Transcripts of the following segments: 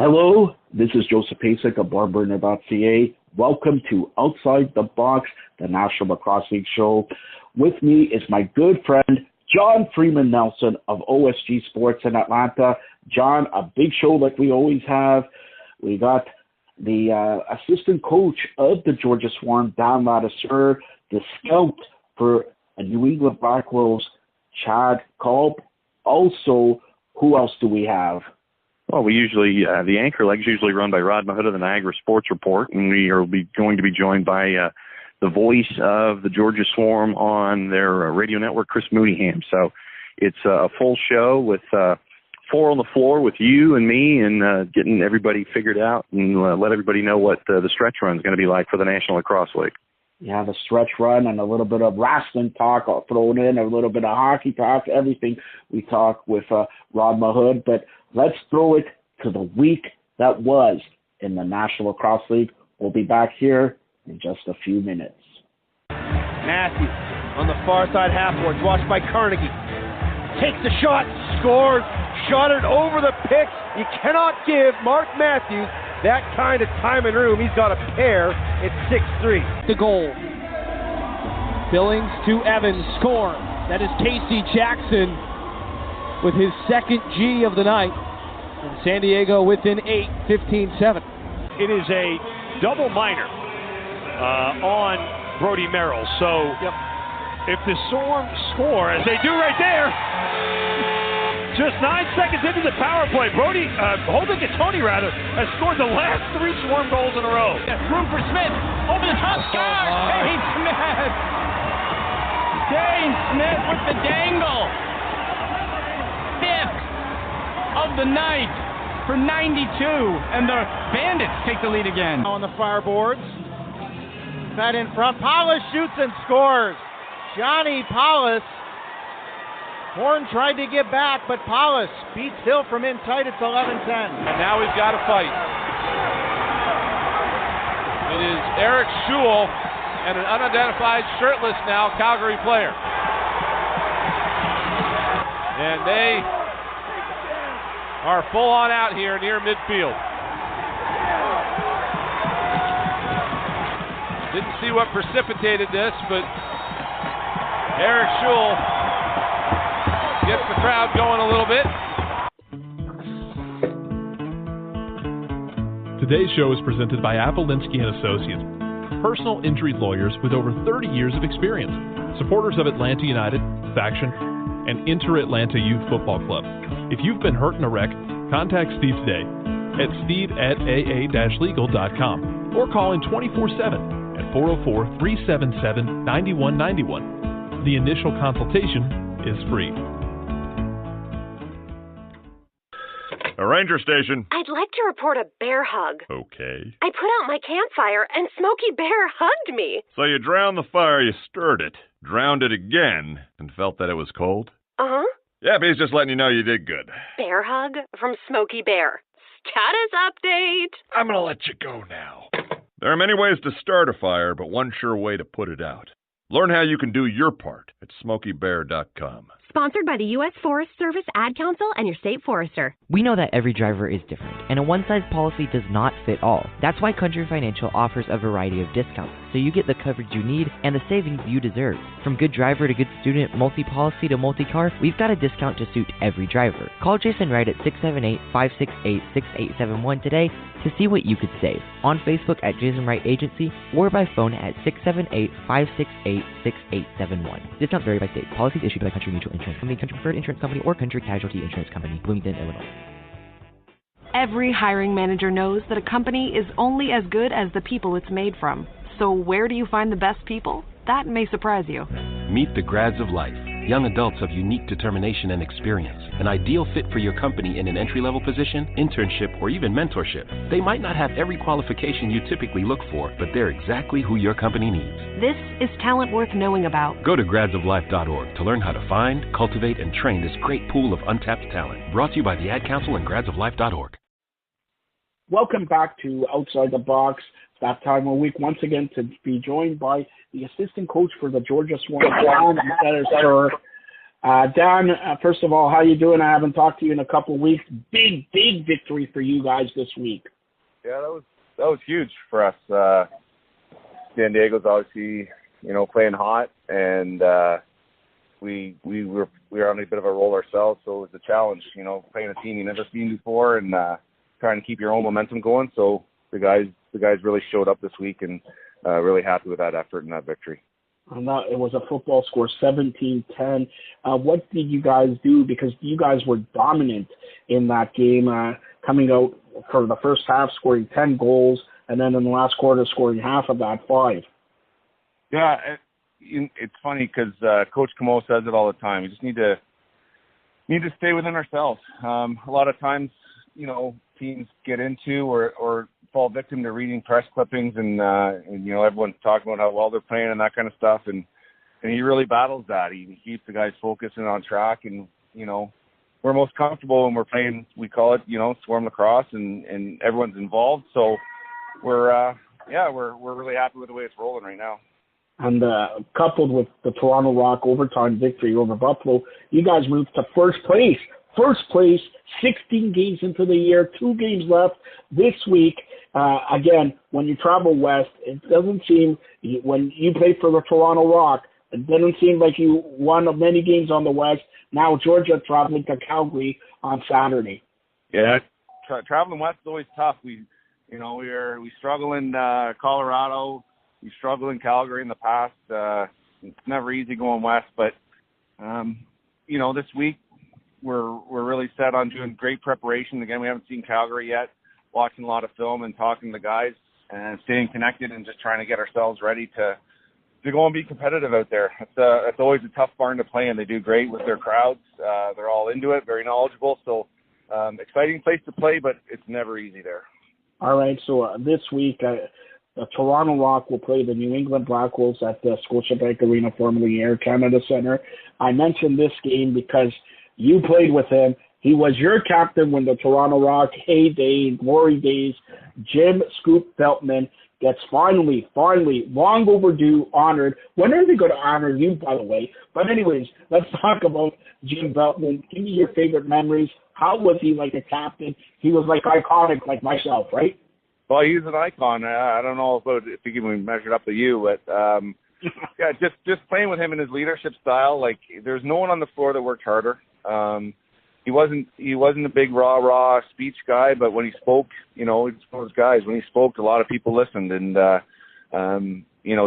Hello, this is Joseph Pasek of barburner.ca. Welcome to Outside the Box, the National Lacrosse League show. With me is my good friend, John Freeman Nelson of OSG Sports in Atlanta. John, a big show like we always have. We got the assistant coach of the Georgia Swarm, Dan Ladouceur, the scout for New England Black Wolves, Chad Kolb. Also, who else do we have? Well, we usually, the anchor leg's usually run by Rod Mahood of the Niagara Sports Report, and we are going to be joined by the voice of the Georgia Swarm on their radio network, Chris Mooneyham. So it's a full show with four on the floor with you and me and getting everybody figured out and let everybody know what the stretch run is going to be like for the National Lacrosse League. Yeah, the stretch run and a little bit of wrestling talk thrown in, a little bit of hockey talk, everything we talk with Rod Mahood. But let's throw it to the week that was in the National Lacrosse League. We'll be back here in just a few minutes. Matthews on the far side half-boards, watched by Carnegie. Takes the shot, scores, shot it over the pick. You cannot give Mark Matthews that kind of time and room. He's got a pair. It's 6-3. The goal. Billings to Evans. Score. That is Casey Jackson with his second G of the night. And San Diego within 8, 15-7. It is a double minor on Brody Merrill. So if the Storm score, as they do right there, just 9 seconds into the power play, Brody, Holden Gattoni rather, has scored the last 3 Swarm goals in a row. Room for Smith, over the top, scores! Dane Smith! Dane Smith with the dangle! 5th of the night for 92, and the Bandits take the lead again. On the fireboards, fed in front, Paulus shoots and scores. Johnny Paulus. Horn tried to get back, but Paulus beats Hill from in tight. It's 11-10. And now he's got to fight. It is Eric Schul and an unidentified shirtless now Calgary player. And they are full on out here near midfield. Didn't see what precipitated this, but Eric Schul gets the crowd going a little bit. Today's show is presented by Appolinsky & Associates, personal injury lawyers with over 30 years of experience, supporters of Atlanta United, Faction, and Inter-Atlanta Youth Football Club. If you've been hurt in a wreck, contact Steve today at steve@aa-legal.com or call in 24/7 at 404-377-9191. The initial consultation is free. A ranger station. I'd like to report a bear hug. Okay. I put out my campfire and Smokey Bear hugged me. So you drowned the fire, you stirred it, drowned it again, and felt that it was cold? Uh-huh. Yeah, but he's just letting you know you did good. Bear hug from Smokey Bear. Status update. I'm gonna let you go now. There are many ways to start a fire, but one sure way to put it out. Learn how you can do your part at SmokeyBear.com. Sponsored by the U.S. Forest Service, Ad Council, and your state forester. We know that every driver is different, and a one-size policy does not fit all. That's why Country Financial offers a variety of discounts, so you get the coverage you need and the savings you deserve. From good driver to good student, multi-policy to multi-car, we've got a discount to suit every driver. Call Jason Wright at 678-568-6871 today to see what you could save. On Facebook at Jason Wright Agency or by phone at 678-568-6871. Discounts vary by state. Policies issued by Country Mutual Insurance Company, Country Preferred Insurance Company, or Country Casualty Insurance Company, Bloomington, Illinois. Every hiring manager knows that a company is only as good as the people it's made from. So where do you find the best people? That may surprise you. Meet the grads of life, young adults of unique determination and experience, an ideal fit for your company in an entry-level position, internship, or even mentorship. They might not have every qualification you typically look for, but they're exactly who your company needs. This is talent worth knowing about. Go to gradsoflife.org to learn how to find, cultivate, and train this great pool of untapped talent. Brought to you by the Ad Council and gradsoflife.org. Welcome back to Outside the Box. It's that time of week once again to be joined by the assistant coach for the Georgia Swarm, Dan Ladouceur. Dan, first of all, how you doing? I haven't talked to you in a couple of weeks. Big victory for you guys this week. Yeah, that was huge for us. San Diego's obviously, playing hot, and we were on a bit of a roll ourselves, so it was a challenge, playing a team you never seen before and trying to keep your own momentum going. So the guys really showed up this week, and really happy with that effort and that victory. It was a football score, 17-10. What did you guys do? Because you guys were dominant in that game, coming out for the first half, scoring 10 goals, and then in the last quarter, scoring half of that, 5. Yeah, it's funny because Coach Camo says it all the time. We just need to stay within ourselves. A lot of times, teams get into or fall victim to reading press clippings and everyone's talking about how well they're playing and that kind of stuff, and he really battles that. He keeps the guys focused and on track, and we're most comfortable when we're playing, we call it Swarm Lacrosse, and everyone's involved. So we're really happy with the way it's rolling right now. And coupled with the Toronto Rock overtime victory over Buffalo, you guys moved to first place. 16 games into the year, 2 games left this week. Again, when you travel west, it doesn't seem, when you play for the Toronto Rock, it doesn't seem like you won many games on the west. Now Georgia traveling to Calgary on Saturday. Yeah, traveling west is always tough. We struggle in Colorado. We struggled in Calgary in the past. It's never easy going west, but this week we're really set on doing great preparation. Again, we haven't seen Calgary yet. Watching a lot of film and talking to the guys and staying connected and just trying to get ourselves ready to go and be competitive out there. It's always a tough barn to play in. They do great with their crowds. They're all into it, very knowledgeable. So exciting place to play, but it's never easy there. All right, so this week the Toronto Rock will play the New England Black Wolves at the Scotiabank Arena, formerly Air Canada Centre. I mentioned this game because you played with him. He was your captain when the Toronto Rock heyday, glory days. Jim Scoop Beltman gets finally, long overdue, honored. When are they going to honor you, by the way? But anyways, let's talk about Jim Beltman. Give me your favorite memories. How was he like a captain? He was like iconic like myself, right? Well, he's an icon. I don't know about if he can measure up to you, but yeah, just playing with him and his leadership style. Like, there's no one on the floor that worked harder. He wasn't a big raw speech guy, but when he spoke, he's one of those guys. When he spoke, a lot of people listened, and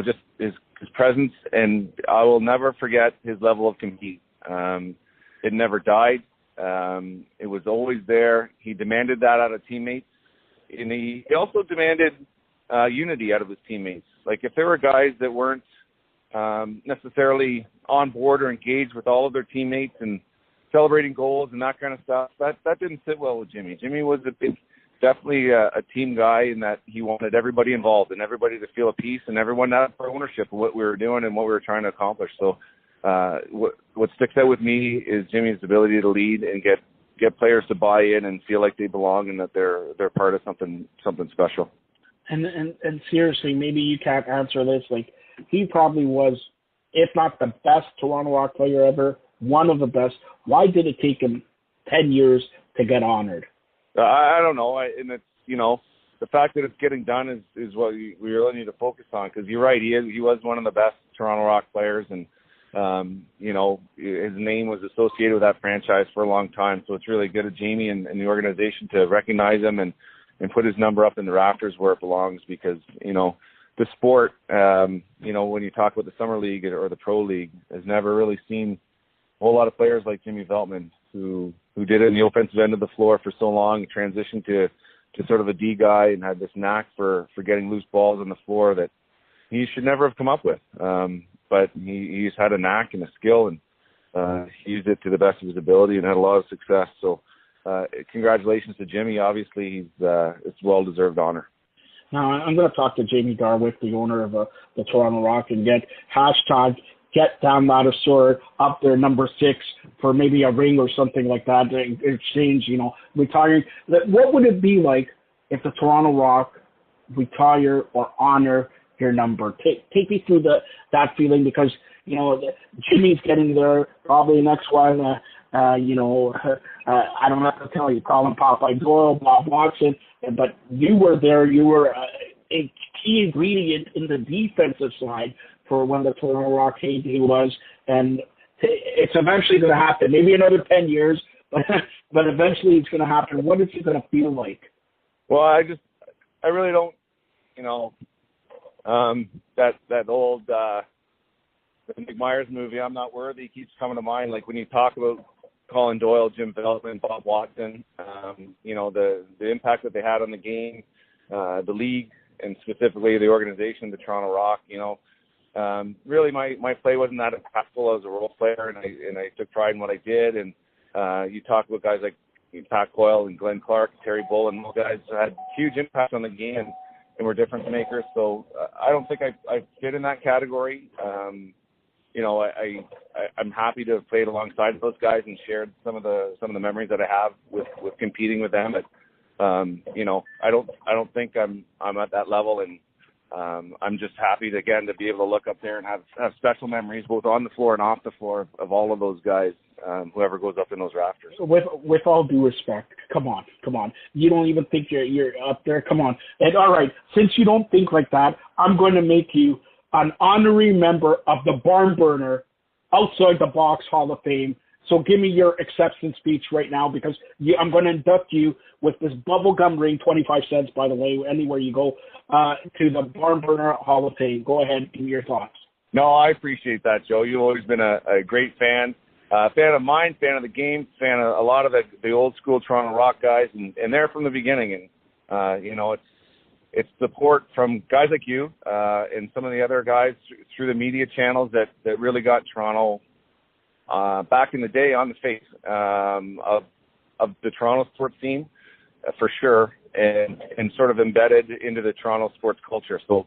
just his presence. And I will never forget his level of compete. It never died. It was always there. He demanded that out of teammates. And he also demanded unity out of his teammates. Like, if there were guys that weren't necessarily on board or engaged with all of their teammates and celebrating goals and that kind of stuff, that didn't sit well with Jimmy. Jimmy was definitely a team guy in that he wanted everybody involved and everybody to feel a piece and everyone to have ownership of what we were doing and what we were trying to accomplish. So what sticks out with me is Jimmy's ability to lead and get players to buy in and feel like they belong and that they're part of something special. And seriously, maybe you can't answer this. Like, he probably was, if not the best Toronto Rock player ever, one of the best. Why did it take him 10 years to get honored? I don't know. And it's, the fact that it's getting done is what we really need to focus on, because you're right. He was one of the best Toronto Rock players, and his name was associated with that franchise for a long time. So it's really good of Jamie and the organization to recognize him and put his number up in the rafters where it belongs, because, the sport, when you talk about the Summer League or the Pro League, has never really seen a whole lot of players like Jimmy Veltman who did it in the offensive end of the floor for so long, transitioned to sort of a D guy and had this knack for getting loose balls on the floor that he should never have come up with. But he's had a knack and a skill, and he used it to the best of his ability and had a lot of success. So congratulations to Jimmy. Obviously, it's well-deserved honor. Now, I'm going to talk to Jamie Darwick, the owner of the Toronto Rock, and get Dan Ladder up there, number 6, for maybe a ring or something like that, in exchange, retiring. What would it be like if the Toronto Rock retire or honor your number? Take me through that feeling, because Jimmy's getting there, probably the next one. I don't have to tell you, Colin Popeye Doyle, Bob Watson, but you were there. You were a key ingredient in the defensive side for when the Toronto Rock heyday was, and it's eventually going to happen. Maybe another 10 years, but eventually it's going to happen. What is it going to feel like? Well, I really don't, that old the Nick Myers movie, I'm Not Worthy, keeps coming to mind. Like when you talk about Colin Doyle, Jim Veltman, Bob Watson, the impact that they had on the game, the league, and specifically the organization, the Toronto Rock. Really my play wasn't that impactful as a role player, and I took pride in what I did. And you talk about guys like Pat Coyle and Glenn Clark, Terry Bull, and those guys had huge impact on the game and were difference makers. So I don't think I fit in that category. I'm happy to have played alongside those guys and shared some of the memories that I have with competing with them. But I don't think I'm at that level, and I'm just happy to be able to look up there and have special memories both on the floor and off the floor of all of those guys, whoever goes up in those rafters. With all due respect, come on. You don't even think you're up there? Come on. And all right, since you don't think like that, I'm going to make you an honorary member of the Barn Burner Outside the Box Hall of Fame. So give me your acceptance speech right now, because I'm going to induct you with this bubblegum ring, 25 cents, by the way, anywhere you go, to the Barn Burner Hall of Fame. Go ahead, give me your thoughts. No, I appreciate that, Joe. You've always been a great fan. Fan of mine, fan of the game, fan of a lot of the old school Toronto Rock guys, and they're from the beginning. And, it's support from guys like you and some of the other guys through the media channels that really got Toronto back in the day on the face of the Toronto sports scene, for sure, and sort of embedded into the Toronto sports culture. So,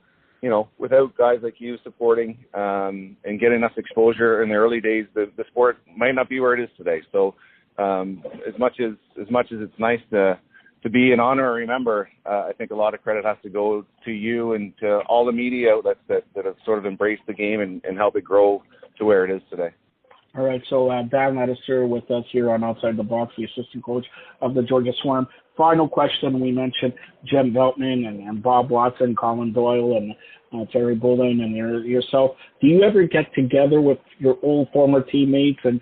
without guys like you supporting and getting us exposure in the early days, the sport might not be where it is today. So, as much as it's nice to be an honorary member, I think a lot of credit has to go to you and to all the media outlets that have sort of embraced the game and helped it grow to where it is today. All right, so Dan Laddister with us here on Outside the Box, the assistant coach of the Georgia Swarm. Final question, we mentioned Jim Veltman and Bob Watson, Colin Doyle, and Terry Bullen and yourself. Do you ever get together with your old former teammates and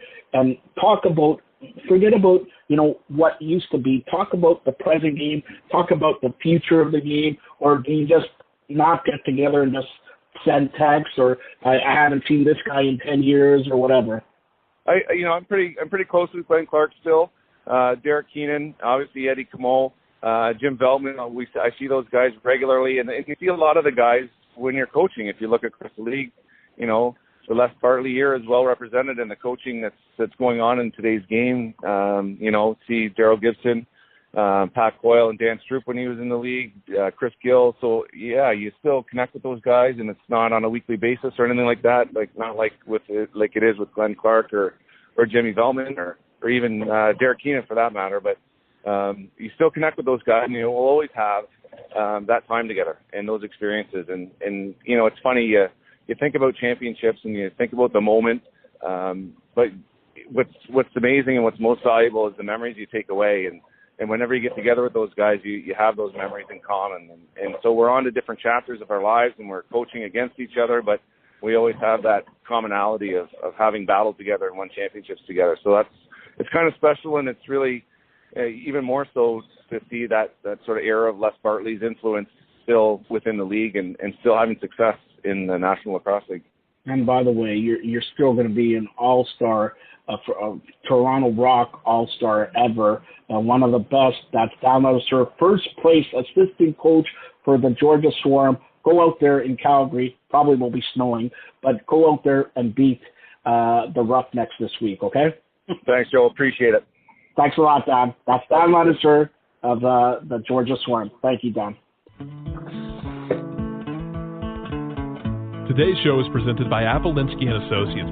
talk about, forget about, what used to be, talk about the present game, talk about the future of the game, or do you just not get together and just send texts, or I haven't seen this guy in 10 years or whatever? I'm pretty close with Glenn Clark still. Derek Keenan, obviously Eddie Camo, Jim Veltman. I see those guys regularly, and you see a lot of the guys when you're coaching. If you look across the league, the Les Bartley year is well represented in the coaching that's going on in today's game. See Darryl Gibson, Pat Coyle, and Dan Stroop when he was in the league, Chris Gill. So yeah, you still connect with those guys, and it's not on a weekly basis or anything like that. Not like it is with Glenn Clark or Jimmy Veltman or even Derek Keenan for that matter. But you still connect with those guys, and you'll always have that time together and those experiences. And it's funny. You think about championships and you think about the moment, but what's amazing and what's most valuable is the memories you take away. And whenever you get together with those guys, you have those memories in common. And so we're on to different chapters of our lives, and we're coaching against each other, but we always have that commonality of having battled together and won championships together. So it's kind of special, and it's really even more so to see that sort of era of Les Bartley's influence still within the league and still having success in the National Lacrosse League. And by the way, you're still going to be an all-star, Toronto Rock all-star ever, one of the best. That's Dan Laddister, first place assistant coach for the Georgia Swarm. Go out there in Calgary, probably will be snowing, but go out there and beat the Roughnecks this week, okay? Thanks, Joe. Appreciate it. Thanks a lot, Dan. That's Dan Laddister of the Georgia Swarm. Thank you, Dan. Today's show is presented by Appolinsky & Associates,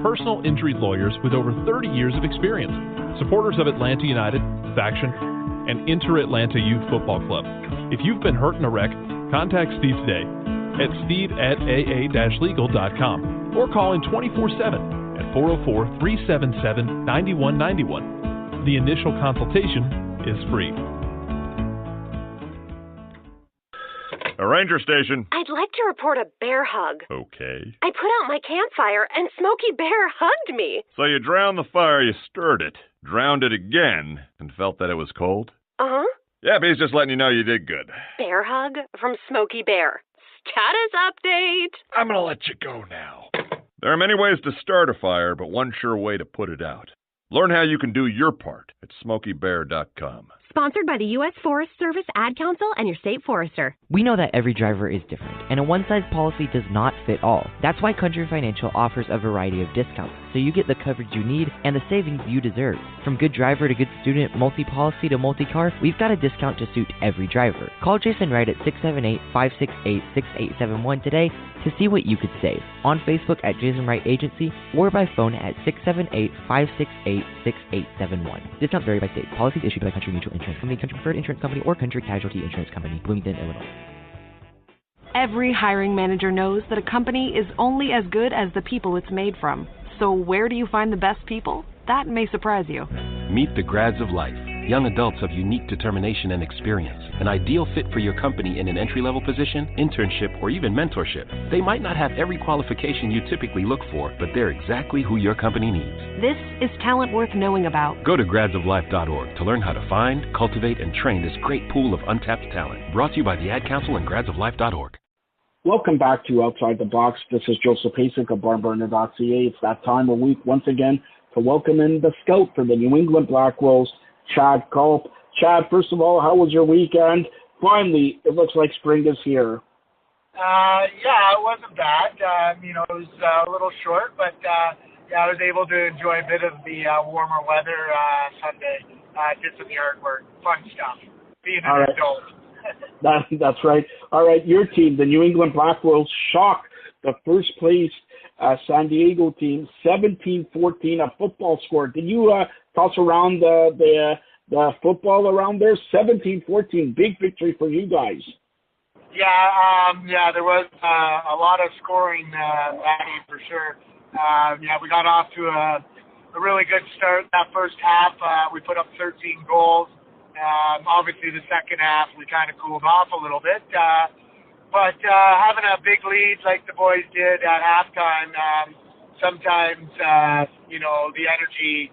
personal injury lawyers with over 30 years of experience, supporters of Atlanta United, Faction, and Inter-Atlanta Youth Football Club. If you've been hurt in a wreck, contact Steve today. at steve@aa-legal.com or call in 24/7 at 404-377-9191. The initial consultation is free. A ranger station. I'd like to report a bear hug. Okay. I put out my campfire and Smokey Bear hugged me. So you drowned the fire, you stirred it, drowned it again, and felt that it was cold? Uh-huh. Yeah, but he's just letting you know you did good. Bear hug from Smokey Bear. Status update. I'm going to let you go now. There are many ways to start a fire, but one sure way to put it out. Learn how you can do your part at SmokeyBear.com. Sponsored by the U.S. Forest Service, Ad Council, and your state forester. We know that every driver is different, and a one-size policy does not fit all. That's why Country Financial offers a variety of discounts, so you get the coverage you need and the savings you deserve. From good driver to good student, multi-policy to multi-car, we've got a discount to suit every driver. Call Jason Wright at 678-568-6871 today to see what you could save. On Facebook at Jason Wright Agency or by phone at 678-568-6871. Discounts vary by state. Policies issued by Country Mutual Insurance Company, Country Preferred Insurance Company, or Country Casualty Insurance Company, Bloomington, Illinois. Every hiring manager knows that a company is only as good as the people it's made from. So where do you find the best people? That may surprise you. Meet the grads of life. Young adults of unique determination and experience. An ideal fit for your company in an entry-level position, internship, or even mentorship. They might not have every qualification you typically look for, but they're exactly who your company needs. This is talent worth knowing about. Go to gradsoflife.org to learn how to find, cultivate, and train this great pool of untapped talent. Brought to you by the Ad Council and gradsoflife.org. Welcome back to Outside the Box. This is Joseph Pasek of barnburner.ca. It's that time of week once again to welcome in the scout for the New England Black Wolves, Chad Culp. Chad, first of all, how was your weekend? Finally, it looks like spring is here. Yeah, it wasn't bad. It was a little short, but I was able to enjoy a bit of the warmer weather Sunday. Did some yard work, fun stuff. Being an adult. That's right. All right, your team, the New England Black Wolves, shocked the first place San Diego team, 17-14, a football score. Did you toss around the football around there? 17-14, big victory for you guys. Yeah, there was a lot of scoring that game for sure. We got off to a really good start that first half. We put up 13 goals. Obviously, the second half, we kind of cooled off a little bit. But having a big lead like the boys did at halftime, sometimes, the energy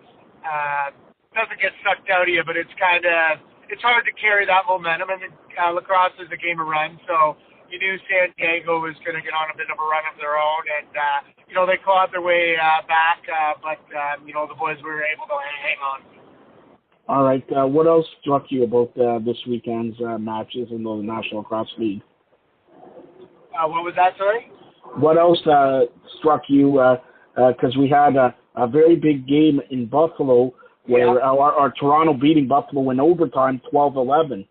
doesn't get sucked out of you, but it's hard to carry that momentum. And lacrosse is a game of runs, so you knew San Diego was going to get on a bit of a run of their own. And, they clawed their way back, but the boys were able to hang on. All right. What else struck you about this weekend's matches in the National Lacrosse League? What was that, sorry? What else struck you? Because we had a very big game in Buffalo where our Toronto beating Buffalo in overtime, 12-11.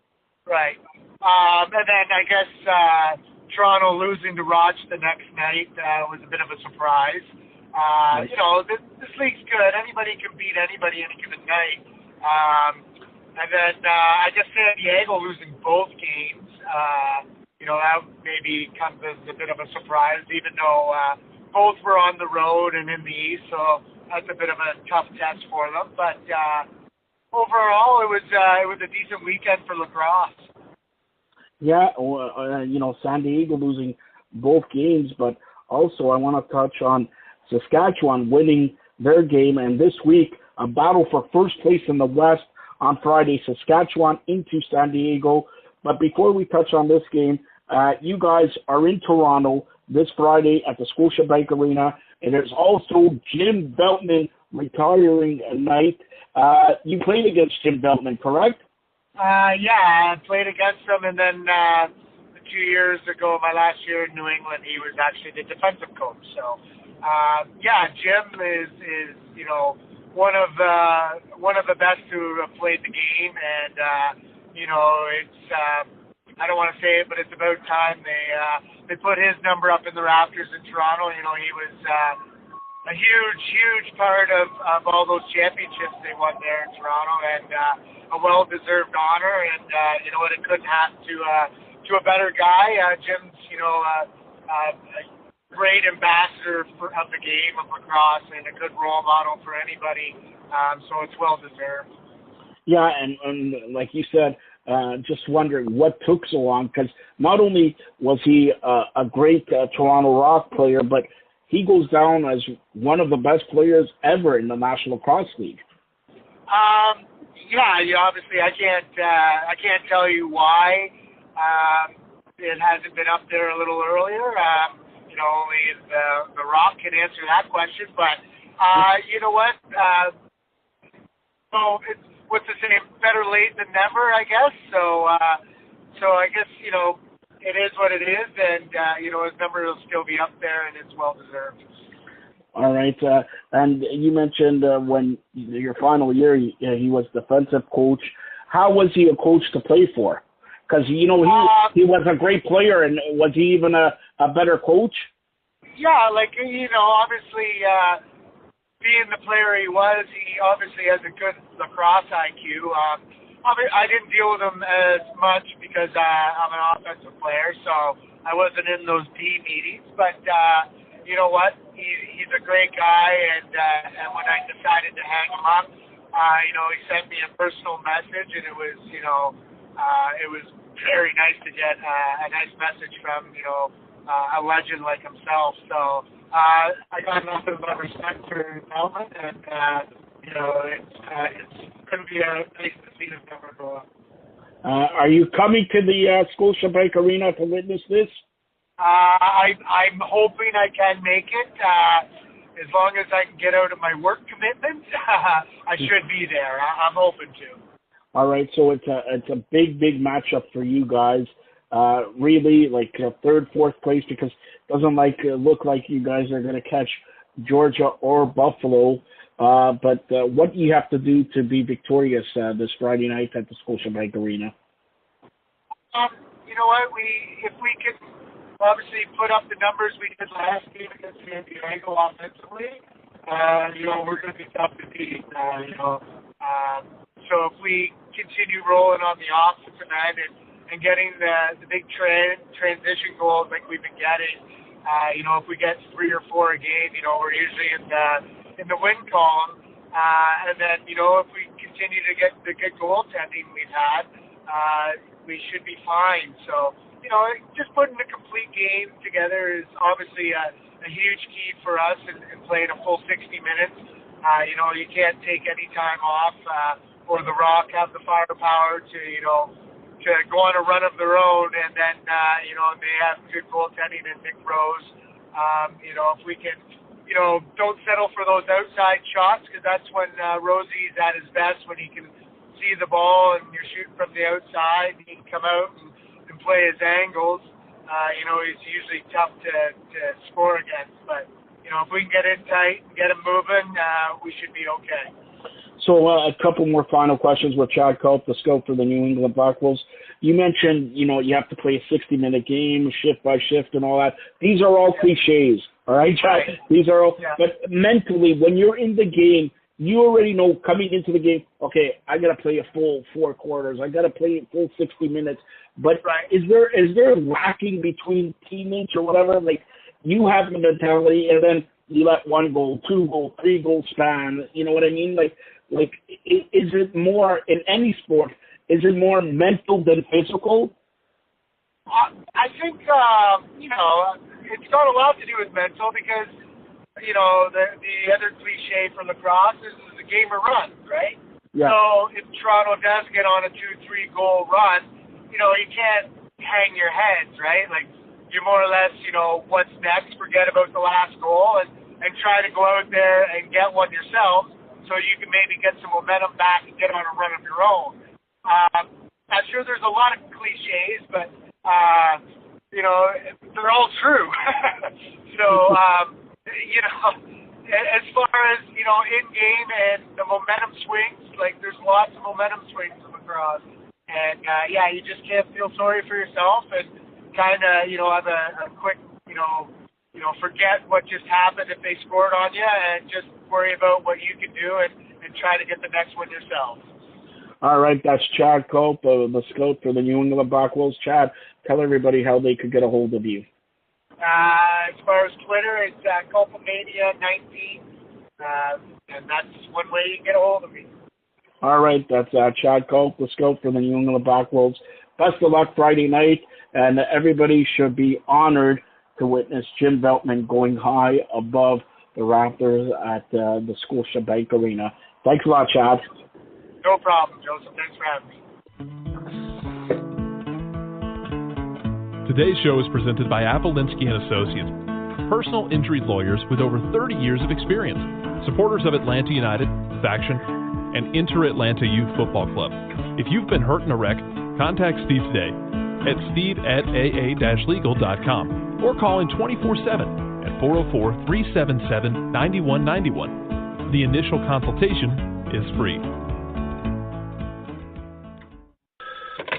Right. And then I guess Toronto losing to Roch the next night was a bit of a surprise. This league's good. Anybody can beat anybody any given night. And then I guess San Diego losing both games, that maybe comes as a bit of a surprise, even though both were on the road and in the East, so that's a bit of a tough test for them. But overall, it was a decent weekend for lacrosse. Yeah, San Diego losing both games, but also I want to touch on Saskatchewan winning their game, and this week a battle for first place in the West on Friday, Saskatchewan into San Diego. But before we touch on this game, you guys are in Toronto this Friday at the Scotiabank Arena, and there's also Jim Beltman retiring night. You played against Jim Beltman, correct? Yeah, I played against him, and then 2 years ago, my last year in New England, he was actually the defensive coach. So, Jim is one of the best who have played the game, and it's I don't want to say it, but it's about time they put his number up in the rafters in Toronto. He was a huge part of all those championships they won there in Toronto, and a well-deserved honor. And it couldn't happen to a better guy. Jim's a great ambassador of the game of lacrosse and a good role model for anybody. So it's well deserved. Yeah, and like you said, just wondering what took so long, because not only was he a great Toronto Rock player, but he goes down as one of the best players ever in the National Lacrosse League. Yeah, obviously I can't tell you why it hasn't been up there a little earlier. Only the Rock can answer that question. But you know what? So it's what's the saying? Better late than never, I guess. So I guess it is what it is, and his number will still be up there, and it's well deserved. All right, and you mentioned when your final year, he was defensive coach. How was he a coach to play for? Because he was a great player, and was he even a better coach? Yeah, obviously being the player he was, he obviously has a good lacrosse IQ. I didn't deal with him as much because I'm an offensive player, so I wasn't in those D meetings. But you know what? He's a great guy, and when I decided to hang him up, he sent me a personal message, and it was very nice to get a nice message from a legend like himself. So I got nothing but respect for his element, and it's going to be nice to see his number go up. Are you coming to the Scotiabank Arena to witness this? I'm hoping I can make it. As long as I can get out of my work commitments, I should be there. I'm hoping to. All right, so it's a big matchup for you guys. Really, like third, fourth place, because it doesn't look like you guys are going to catch Georgia or Buffalo. But what do you have to do to be victorious this Friday night at the Scotiabank Arena? You know what? If we could obviously put up the numbers we did last game against San Diego offensively, we're going to be tough to beat. So if we continue rolling on the offensive end and getting the big transition goals like we've been getting, if we get 3 or 4 a game, we're usually in the win column. And then, if we continue to get the good goaltending we've had, we should be fine. So, just putting a complete game together is obviously a huge key for us in playing a full 60 minutes. You can't take any time off, or the Rock have the firepower to go on a run of their own, and then, they have good goaltending and Nick Rose. If we can, don't settle for those outside shots, because that's when Rosie's at his best, when he can see the ball and you're shooting from the outside, he can come out and play his angles. He's usually tough to score against, but if we can get in tight and get him moving, we should be okay. So a couple more final questions with Chad Culp, the scout for the New England Black Wolves. You mentioned, you have to play a 60-minute game, shift by shift and all that. These are all cliches, all right, Chad? Right. These are all, but mentally, when you're in the game, you already know coming into the game, okay, I got to play a full 4 quarters. I got to play a full 60 minutes. But is there lacking between teammates or whatever? Like, you have the mentality, and then you let 1 goal, 2 goal, 3 goal span. You know what I mean? Like, is it more in any sport? Is it more mental than physical? I think it's got a lot to do with mental, because the other cliche for lacrosse is the game of runs, right? Yeah. So if Toronto does get on a 2-3 goal run, you can't hang your heads, right? Like, you more or less, what's next, forget about the last goal and try to go out there and get one yourself, so you can maybe get some momentum back and get on a run of your own. I'm sure there's a lot of cliches, but, they're all true. So, as far as, in game and the momentum swings, like, there's lots of momentum swings in lacrosse. And, you just can't feel sorry for yourself and kind of, have a quick, forget what just happened if they scored on you, and just worry about what you can do and try to get the next one yourself. All right, that's Chad Culp, the scout for the New England Black Wolves. Chad, tell everybody how they could get a hold of you. As far as Twitter, it's Culpomania19, and that's one way you can get a hold of me. All right, that's Chad Culp, the scout for the New England Black Wolves. Best of luck Friday night, and everybody should be honored to witness Jim Veltman going high above the Raptors at the Scotiabank Arena. Thanks a lot, Chad. No problem, Joseph. Thanks for having me. Today's show is presented by Appolinsky & Associates, personal injury lawyers with over 30 years of experience, supporters of Atlanta United, Faction, and Inter-Atlanta Youth Football Club. If you've been hurt in a wreck, contact Steve today at steve@aa-legal.com or call in 24/7 at 404-377-9191. The initial consultation is free.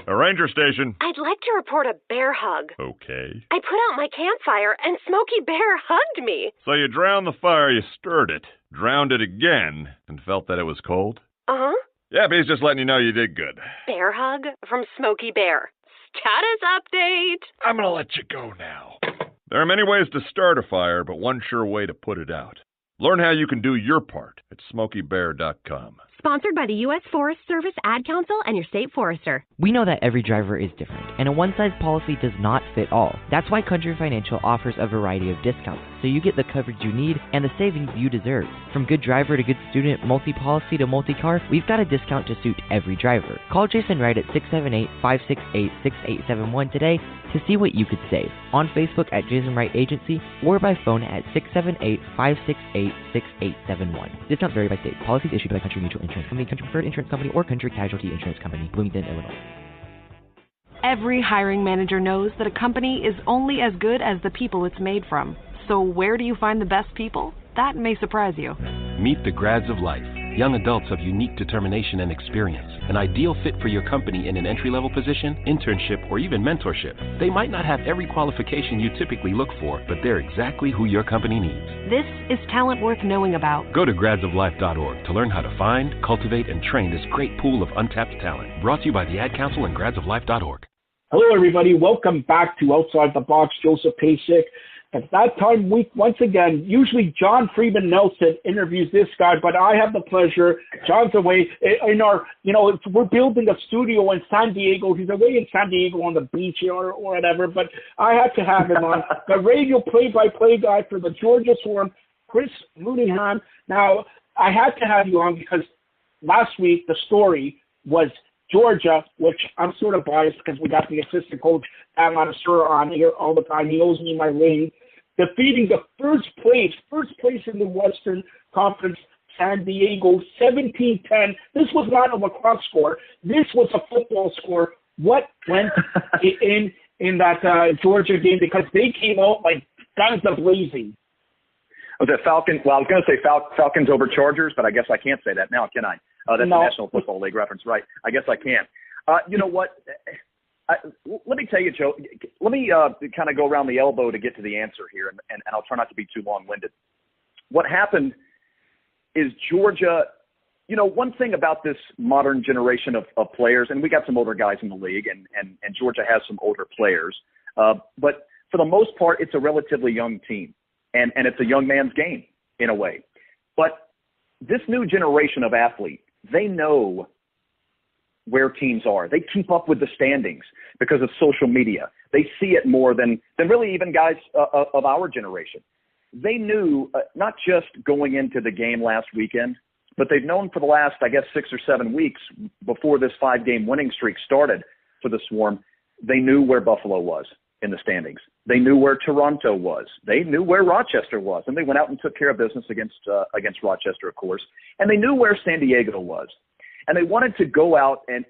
A ranger station. I'd like to report a bear hug. Okay. I put out my campfire and Smokey Bear hugged me. So you drowned the fire, you stirred it, drowned it again, and felt that it was cold? Uh-huh. Yeah, but he's just letting you know you did good. Bear hug from Smokey Bear. Status update. I'm going to let you go now. There are many ways to start a fire, but one sure way to put it out. Learn how you can do your part at SmokeyBear.com. Sponsored by the U.S. Forest Service, Ad Council, and your state forester. We know that every driver is different, and a one-size policy does not fit all. That's why Country Financial offers a variety of discounts, so you get the coverage you need and the savings you deserve. From good driver to good student, multi-policy to multi-car, we've got a discount to suit every driver. Call Jason Wright at 678-568-6871 today to see what you could save. On Facebook at Jason Wright Agency or by phone at 678-568-6871. Discounts vary by state. Policies issued by Country Mutual Insurance Company, Country Preferred Insurance Company, or Country Casualty Insurance Company, Bloomington, Illinois. Every hiring manager knows that a company is only as good as the people it's made from. So where do you find the best people? That may surprise you. Meet the grads of life, young adults of unique determination and experience, an ideal fit for your company in an entry-level position, internship, or even mentorship. They might not have every qualification you typically look for, but they're exactly who your company needs. This is talent worth knowing about. Go to gradsoflife.org to learn how to find, cultivate, and train this great pool of untapped talent. Brought to you by the Ad Council and gradsoflife.org. Hello, everybody. Welcome back to Outside the Box. Joseph Pasek. At that time week, once again, usually John Freeman Nelson interviews this guy, but I have the pleasure. John's away in our, we're building a studio in San Diego. He's away in San Diego on the beach or whatever, but I had to have him on. The radio play-by-play guy for the Georgia Swarm, Chris Mooneyham. Now, I had to have you on because last week the story was Georgia, which I'm sort of biased because we got the assistant coach, Alan Asura, on here all the time. He owes me my ring. Defeating the first place in the Western Conference, San Diego, 17-10. This was not a lacrosse score. This was a football score. What went in that Georgia game? Because they came out like guns a-blazing. Was it Falcons? Well, I was going to say Falcons over Chargers, but I guess I can't say that now, can I? That's the National Football League reference, right? I guess I can't. You know what? Let me tell you, Joe. Let me kind of go around the elbow to get to the answer here, and I'll try not to be too long-winded. What happened is Georgia, one thing about this modern generation of players, and we got some older guys in the league, and Georgia has some older players, but for the most part, it's a relatively young team, and it's a young man's game in a way. But this new generation of athlete, they know where teams are. They keep up with the standings because of social media. They see it more than really even guys of our generation. They knew not just going into the game last weekend, but they've known for the last, 6 or 7 weeks before this 5-game winning streak started for the Swarm. They knew where Buffalo was in the standings. They knew where Toronto was. They knew where Rochester was, and they went out and took care of business against Rochester, of course. And they knew where San Diego was. And they wanted to go out and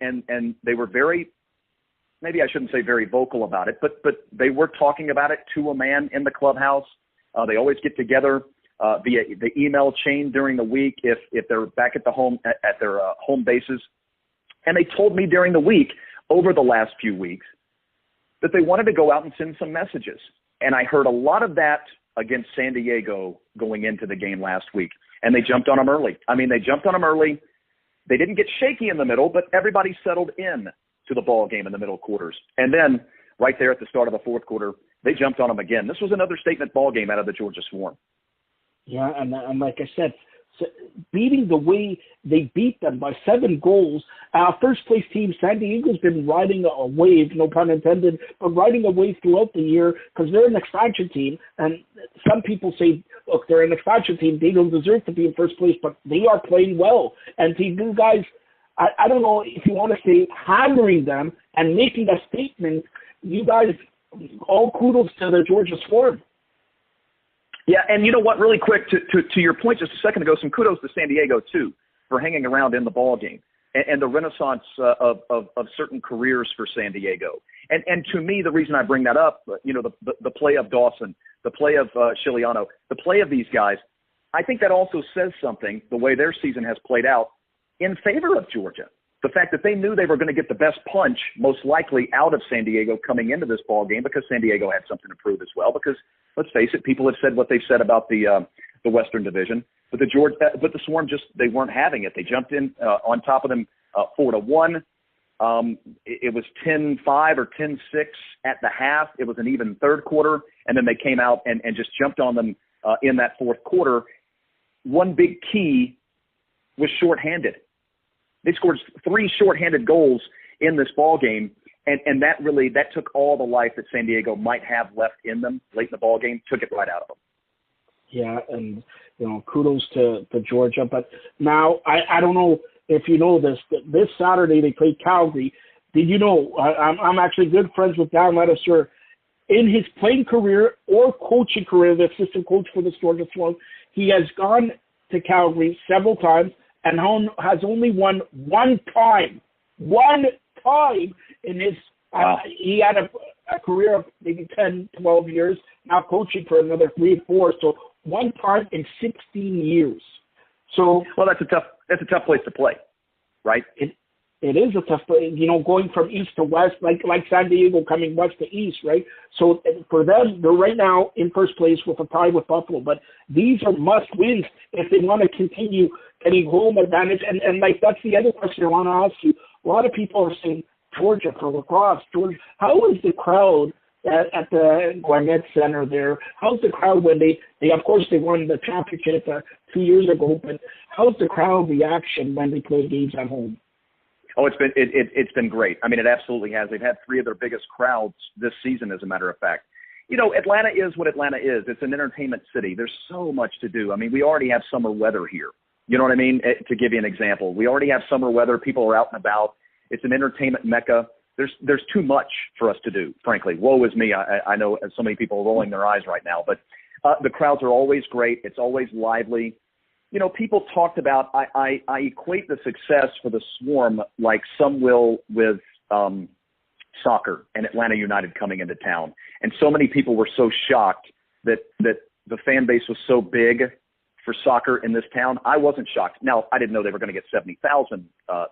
they were very, maybe I shouldn't say very vocal about it, but they were talking about it to a man in the clubhouse. They always get together via the email chain during the week if they're back at their home bases. And they told me during the week, over the last few weeks, that they wanted to go out and send some messages. And I heard a lot of that against San Diego going into the game last week. And they jumped on them early. They didn't get shaky in the middle, but everybody settled in to the ball game in the middle quarters. And then right there at the start of the fourth quarter, they jumped on them again. This was another statement ball game out of the Georgia Swarm. Yeah, and like I said, beating the way they beat them by 7 goals. First place team, San Diego's been riding a wave, no pun intended, but riding a wave throughout the year because they're an expansion team. And some people say, look, they're an expansion team. They don't deserve to be in first place, but they are playing well. And to you guys, I don't know if you want to say hammering them and making a statement, you guys, all kudos to the Georgia Swarm. Yeah, and you know what, really quick, to your point just a second ago, some kudos to San Diego, too, for hanging around in the ball game and the renaissance of certain careers for San Diego. And to me, the reason I bring that up, the play of Dawson, the play of Chiliano, the play of these guys, I think that also says something, the way their season has played out, in favor of Georgia. The fact that they knew they were going to get the best punch, most likely, out of San Diego coming into this ball game because San Diego had something to prove as well. Because let's face it, people have said what they've said about the Western Division, but the Swarm they weren't having it. They jumped in on top of them 4-1. It was 10-5 or 10-6 at the half. It was an even third quarter, and then they came out and just jumped on them in that fourth quarter. One big key was shorthanded. They scored 3 shorthanded goals in this ball game, and that took all the life that San Diego might have left in them late in the ball game, took it right out of them. Yeah, and kudos to Georgia. But now I don't know if you know this. This Saturday they played Calgary. Did you know? I'm actually good friends with Dan Ledesser. In his playing career or coaching career, the assistant coach for the Georgia Swarm, he has gone to Calgary several times and has only won one time in his he had a career of maybe 10, 12 years, now coaching for another 3 or 4, so one time in 16 years. So well, that's a tough place to play, right? It is a tough place, going from east to west, like San Diego coming west to east, right? So for them, they're right now in first place with a tie with Buffalo, but these are must wins if they want to continue getting home advantage. And like, that's the other question I want to ask you. A lot of people are saying Georgia for lacrosse. Georgia, how is the crowd at the Gwinnett Center there? How's the crowd when they of course they won the championship 2 years ago, but how's the crowd reaction when they play games at home? Oh, it's been great. I mean, it absolutely has. They've had 3 of their biggest crowds this season, as a matter of fact. Atlanta is what Atlanta is. It's an entertainment city. There's so much to do. I mean, we already have summer weather here. You know what I mean? To give you an example, we already have summer weather. People are out and about. It's an entertainment mecca. There's too much for us to do, frankly. Woe is me. I know so many people are rolling their eyes right now, but the crowds are always great. It's always lively. People talked about, I equate the success for the Swarm like some will with soccer and Atlanta United coming into town. And so many people were so shocked that the fan base was so big for soccer in this town. I wasn't shocked. Now, I didn't know they were going to get 70,000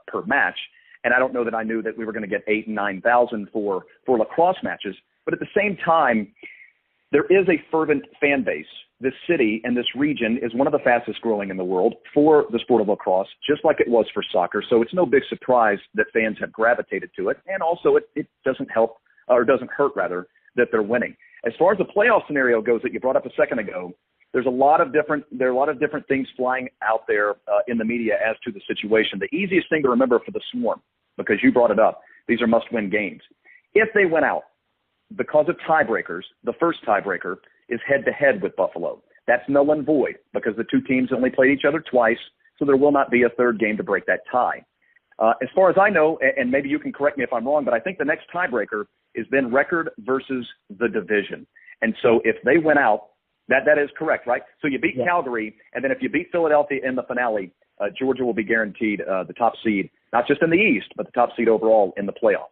per match, and I don't know that I knew that we were going to get 8,000 and 9,000 for lacrosse matches. But at the same time, there is a fervent fan base. This city and this region is one of the fastest growing in the world for the sport of lacrosse, just like it was for soccer. So it's no big surprise that fans have gravitated to it. And also it doesn't help, or doesn't hurt rather, that they're winning. As far as the playoff scenario goes that you brought up a second ago, there are a lot of different things flying out there in the media as to the situation. The easiest thing to remember for the Swarm, because you brought it up, these are must-win games. If they went out because of tiebreakers, the first tiebreaker is head-to-head with Buffalo. That's null and void because the 2 teams only played each other twice, so there will not be a third game to break that tie. As far as I know, and maybe you can correct me if I'm wrong, but I think the next tiebreaker is then record versus the division. And so if they went out, that is correct, right? So you beat Calgary, and then if you beat Philadelphia in the finale, Georgia will be guaranteed the top seed, not just in the East, but the top seed overall in the playoffs.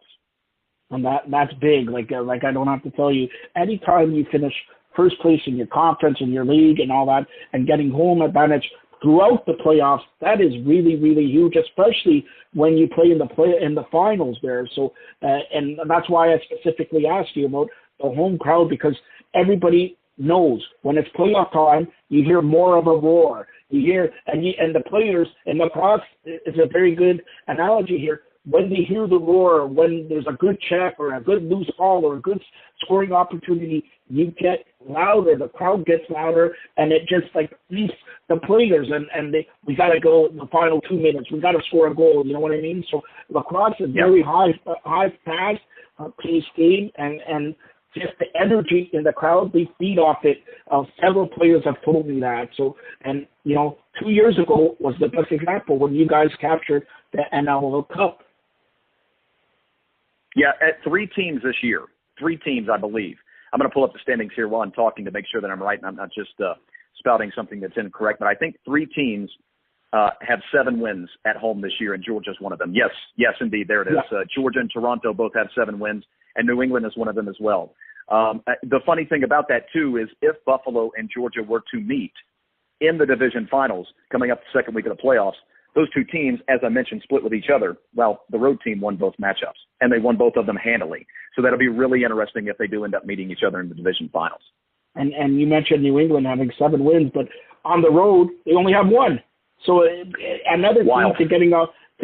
And that's big. Like I don't have to tell you, anytime you finish first place in your conference and your league and all that, and getting home advantage throughout the playoffs, that is really, really huge, especially when you play in the finals there. So, and that's why I specifically asked you about the home crowd, because everybody knows when it's playoff time, you hear more of a roar. You hear, and the players, and lacrosse is a very good analogy here. when they hear the roar, when there's a good check or a good loose ball or a good scoring opportunity, you get louder, the crowd gets louder, and it just like leaves the players, and we got to go the final 2 minutes. We got to score a goal. You know what I mean? So lacrosse is very high fast paced game, and just the energy in the crowd, they feed off it. Several players have told me that. So, and 2 years ago was the best example when you guys captured the NL World Cup. Yeah, at 3 teams this year. 3 teams, I believe. I'm going to pull up the standings here while I'm talking to make sure that I'm right and I'm not just spouting something that's incorrect. But I think 3 teams have 7 wins at home this year, and Georgia's one of them. Yes, indeed, there it is. Yeah. Georgia and Toronto both have 7 wins, and New England is one of them as well. The funny thing about that, too, is if Buffalo and Georgia were to meet in the division finals coming up the second week of the playoffs, those 2 teams, as I mentioned, split with each other. Well, the road team won both matchups, and they won both of them handily. So that'll be really interesting if they do end up meeting each other in the division finals. And you mentioned New England having 7 wins, but on the road, they only have 1. So another thing to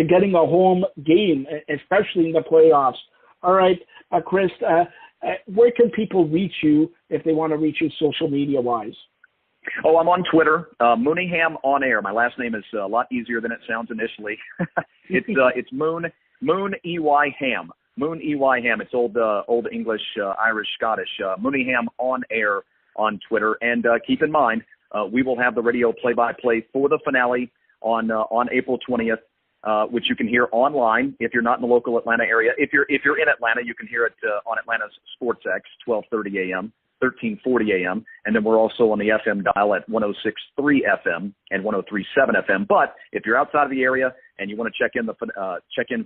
getting a home game, especially in the playoffs. All right, Chris, where can people reach you if they want to reach you social media-wise? Oh, I'm on Twitter, Mooneyham on air. My last name is a lot easier than it sounds initially. It's Moon E-Y Ham. Moon E-Y Ham. It's old English, Irish, Scottish. Mooneyham on air on Twitter. And keep in mind, we will have the radio play-by-play for the finale on April 20th, which you can hear online if you're not in the local Atlanta area. If you're in Atlanta, you can hear it on Atlanta's SportsX, 12:30 a.m. 1340 a.m. And then we're also on the FM dial at 106.3 FM and 103.7 FM. But if you're outside of the area and you want to check in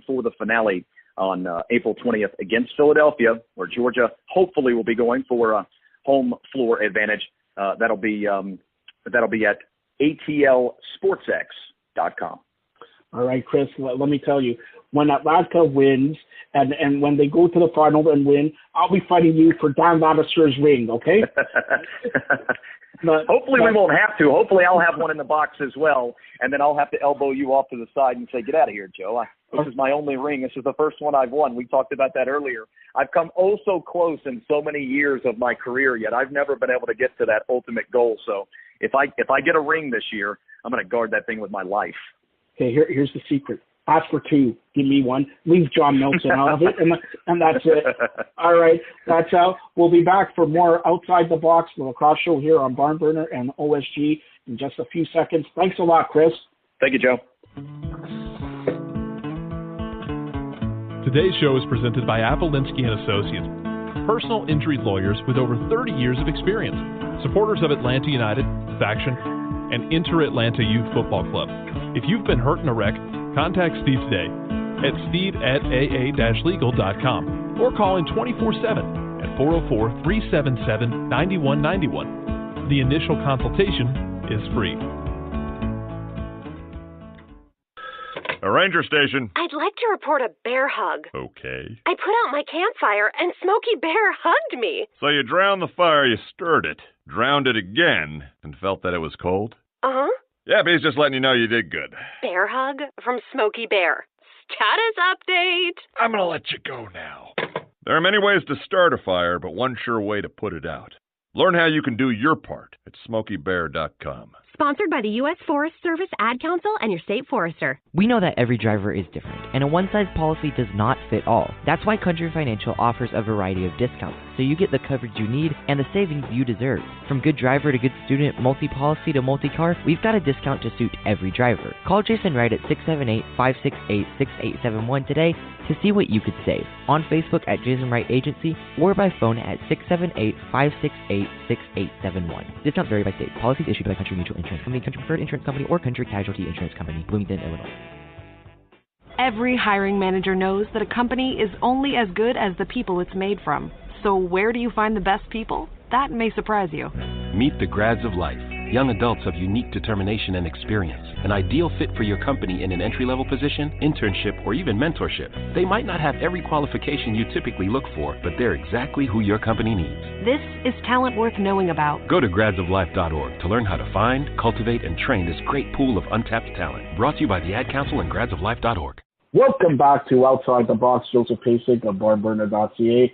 for the finale on April 20th against Philadelphia, where Georgia hopefully will be going for a home floor advantage, that'll be at atlsportsx.com. All right, Chris, let me tell you, when Atlanta wins and when they go to the final and win, I'll be fighting you for Dan Latimer's ring, okay? Hopefully we won't have to. Hopefully I'll have one in the box as well, and then I'll have to elbow you off to the side and say, get out of here, Joe. This is my only ring. This is the first one I've won. We talked about that earlier. I've come oh so close in so many years of my career, yet I've never been able to get to that ultimate goal. So if I get a ring this year, I'm going to guard that thing with my life. Okay, here's the secret. Ask for 2. Give me 1. Leave John Nelson out of it, and that's it. All right, that's out. We'll be back for more Outside the Box, the Lacrosse Show here on Barn Burner and OSG in just a few seconds. Thanks a lot, Chris. Thank you, Joe. Today's show is presented by Appolinsky & Associates, personal injury lawyers with over 30 years of experience, supporters of Atlanta United, Faction, and Inter-Atlanta Youth Football Club. If you've been hurt in a wreck, contact Steve today at steve@aa-legal.com or call in 24/7 at 404-377-9191. The initial consultation is free. A ranger station. I'd like to report a bear hug. Okay. I put out my campfire and Smokey Bear hugged me. So you drowned the fire, you stirred it, drowned it again, and felt that it was cold? Uh-huh. Yeah, but he's just letting you know you did good. Bear hug from Smokey Bear. Status update. I'm going to let you go now. There are many ways to start a fire, but one sure way to put it out. Learn how you can do your part at SmokeyBear.com. Sponsored by the U.S. Forest Service, Ad Council, and your state forester. We know that every driver is different, and a one-size policy does not fit all. That's why Country Financial offers a variety of discounts, so you get the coverage you need and the savings you deserve. From good driver to good student, multi-policy to multi-car, we've got a discount to suit every driver. Call Jason Wright at 678-568-6871 today to see what you could save. On Facebook at Jason Wright Agency or by phone at 678-568-6871. Discounts vary by state. Policies issued by Country Mutual Insurance Company, Country Preferred Insurance Company, or Country Casualty Insurance Company, Bloomington, Illinois. Every hiring manager knows that a company is only as good as the people it's made from. So where do you find the best people? That may surprise you. Meet the grads of life. Young adults of unique determination and experience. An ideal fit for your company in an entry-level position, internship, or even mentorship. They might not have every qualification you typically look for, but they're exactly who your company needs. This is talent worth knowing about. Go to gradsoflife.org to learn how to find, cultivate, and train this great pool of untapped talent. Brought to you by the Ad Council and gradsoflife.org. Welcome back to Outside the Box. Joseph Pasek of barburner.ca.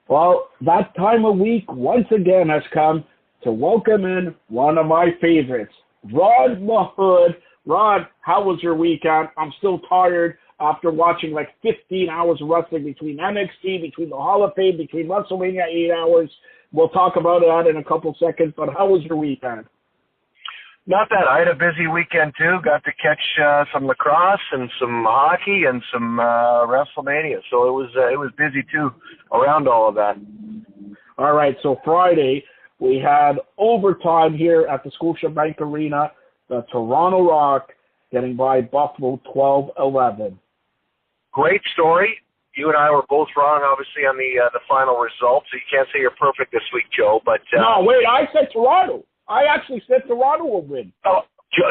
Well, that time of week once again has come to welcome in one of my favorites, Rod Mahood. Rod, how was your weekend? I'm still tired after watching like 15 hours of wrestling between NXT, between the Hall of Fame, between WrestleMania 8 hours. We'll talk about that in a couple seconds, but how was your weekend? Not bad. I had a busy weekend too. Got to catch some lacrosse and some hockey and some WrestleMania. So it was busy too around all of that. All right. So Friday we had overtime here at the Scotiabank Arena. The Toronto Rock getting by Buffalo 12-11. Great story. You and I were both wrong, obviously, on the final result. So you can't say you're perfect this week, Joe. But no, wait. I said Toronto. I actually said Toronto will win. Oh,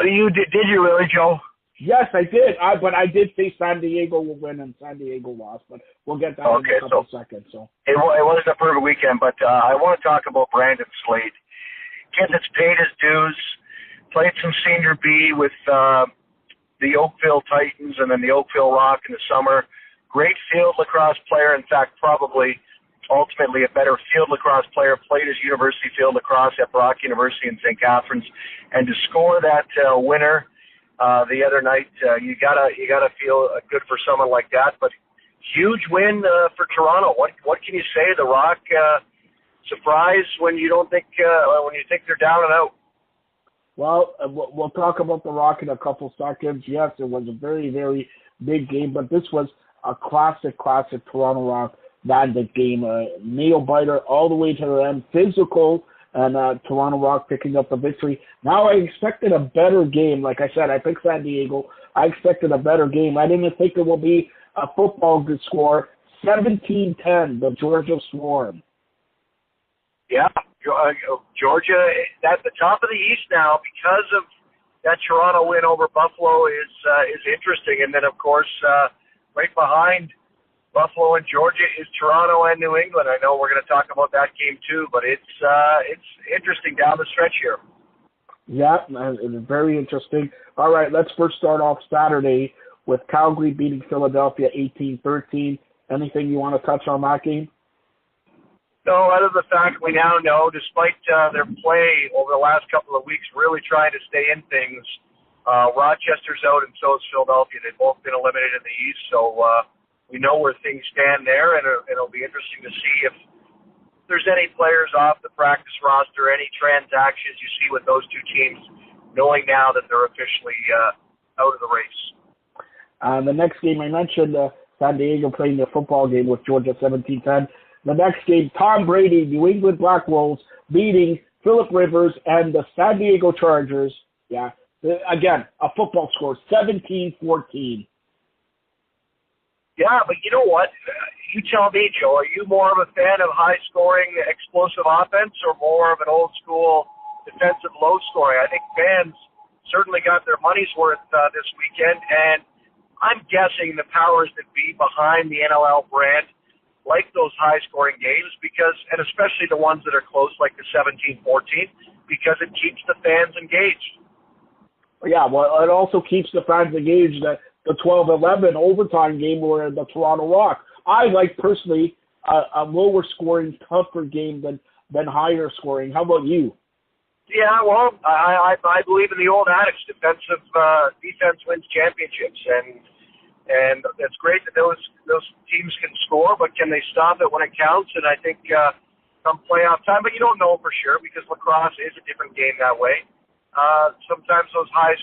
you did you really, Joe? Yes, I did. But I did say San Diego will win, and San Diego lost. But we'll get that in a couple seconds. So it wasn't a perfect weekend, but I want to talk about Brandon Slade. Kid that's paid his dues, played some Senior B with the Oakville Titans and then the Oakville Rock in the summer. Great field lacrosse player. In fact, probably ultimately a better field lacrosse player, played his university field lacrosse at Brock University in St. Catharines, and to score that winner the other night, you gotta feel good for someone like that. But huge win for Toronto. What can you say? The Rock surprise when you don't think when you think they're down and out. Well, we'll talk about the Rock in a couple seconds. Yes, it was a very, very big game, but this was a classic Toronto Rock Bandit game. Nail biter all the way to the end, physical, and Toronto Rock picking up the victory. Now I expected a better game. Like I said, I picked San Diego. I expected a better game. I didn't think it will be a football good score. 17-10, the Georgia Swarm. Yeah, Georgia at the top of the East now because of that Toronto win over Buffalo is interesting. And then, of course, right behind Buffalo and Georgia is Toronto and New England. I know we're going to talk about that game too, but it's interesting down the stretch here. Yeah, it's very interesting. All right, let's first start off Saturday with Calgary beating Philadelphia 18-13. Anything you want to touch on that game? No, other than the fact we now know, despite their play over the last couple of weeks, really trying to stay in things, Rochester's out and so is Philadelphia. They've both been eliminated in the East, so we know where things stand there, and it'll be interesting to see if there's any players off the practice roster, any transactions you see with those two teams, knowing now that they're officially out of the race. The next game I mentioned, San Diego playing their football game with Georgia 17-10. The next game, Tom Brady, New England Black Wolves, beating Phillip Rivers and the San Diego Chargers. Yeah, again, a football score, 17-14. Yeah, but you know what? You tell me, Joe, are you more of a fan of high-scoring, explosive offense or more of an old-school defensive low-scoring? I think fans certainly got their money's worth this weekend, and I'm guessing the powers that be behind the NLL brand like those high-scoring games because, and especially the ones that are close, like the 17-14, because it keeps the fans engaged. Yeah, well, it also keeps the fans engaged. The 12-11 overtime game were the Toronto Rock. I like personally a lower scoring, tougher game than higher scoring. How about you? Yeah, well, I believe in the old adage: defense wins championships, and it's great that those teams can score, but can they stop it when it counts? And I think come playoff time, but you don't know for sure because lacrosse is a different game that way. Sometimes those high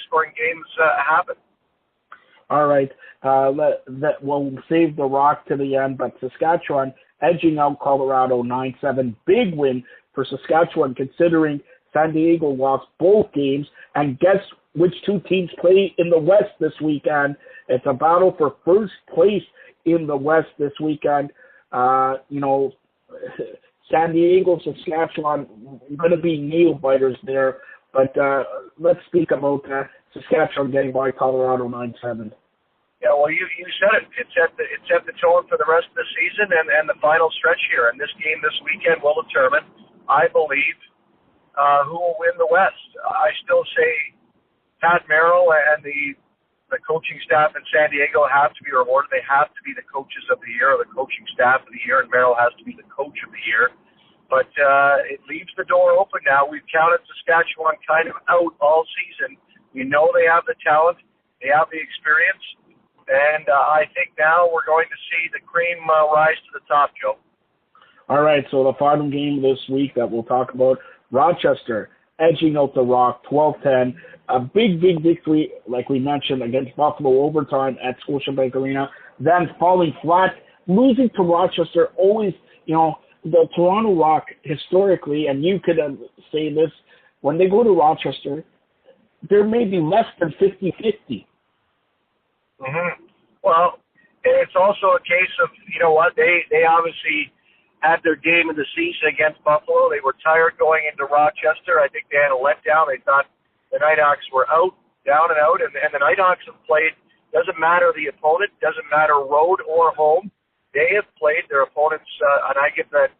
scoring games happen. All right, we'll save the Rock to the end, but Saskatchewan edging out Colorado 9-7. Big win for Saskatchewan considering San Diego lost both games. And guess which two teams play in the West this weekend? It's a battle for first place in the West this weekend. San Diego, Saskatchewan, going to be nail biters there. But let's speak about Saskatchewan getting by Colorado 9-7. Yeah, well, you said it. It's set the tone for the rest of the season and the final stretch here. And this game this weekend will determine, I believe, who will win the West. I still say Pat Merrill and the the coaching staff in San Diego have to be rewarded. They have to be the coaches of the year or the coaching staff of the year, and Merrill has to be the coach of the year. But it leaves the door open now. We've counted Saskatchewan kind of out all season. We know they have the talent. They have the experience. And I think now we're going to see the cream rise to the top, Joe. All right, so the final game this week that we'll talk about, Rochester edging out the Rock 12-10. A big, big victory, like we mentioned, against Buffalo overtime at Scotiabank Arena. Then falling flat, losing to Rochester. Always, the Toronto Rock historically, and you could say this, when they go to Rochester, there may be less than 50-50. Mm-hmm. Well, it's also a case of, they obviously had their game of the season against Buffalo. They were tired going into Rochester. I think they had a letdown. They thought the Nighthawks were down and out, and the Nighthawks have played, doesn't matter the opponent, doesn't matter road or home, they have played their opponents, and I give that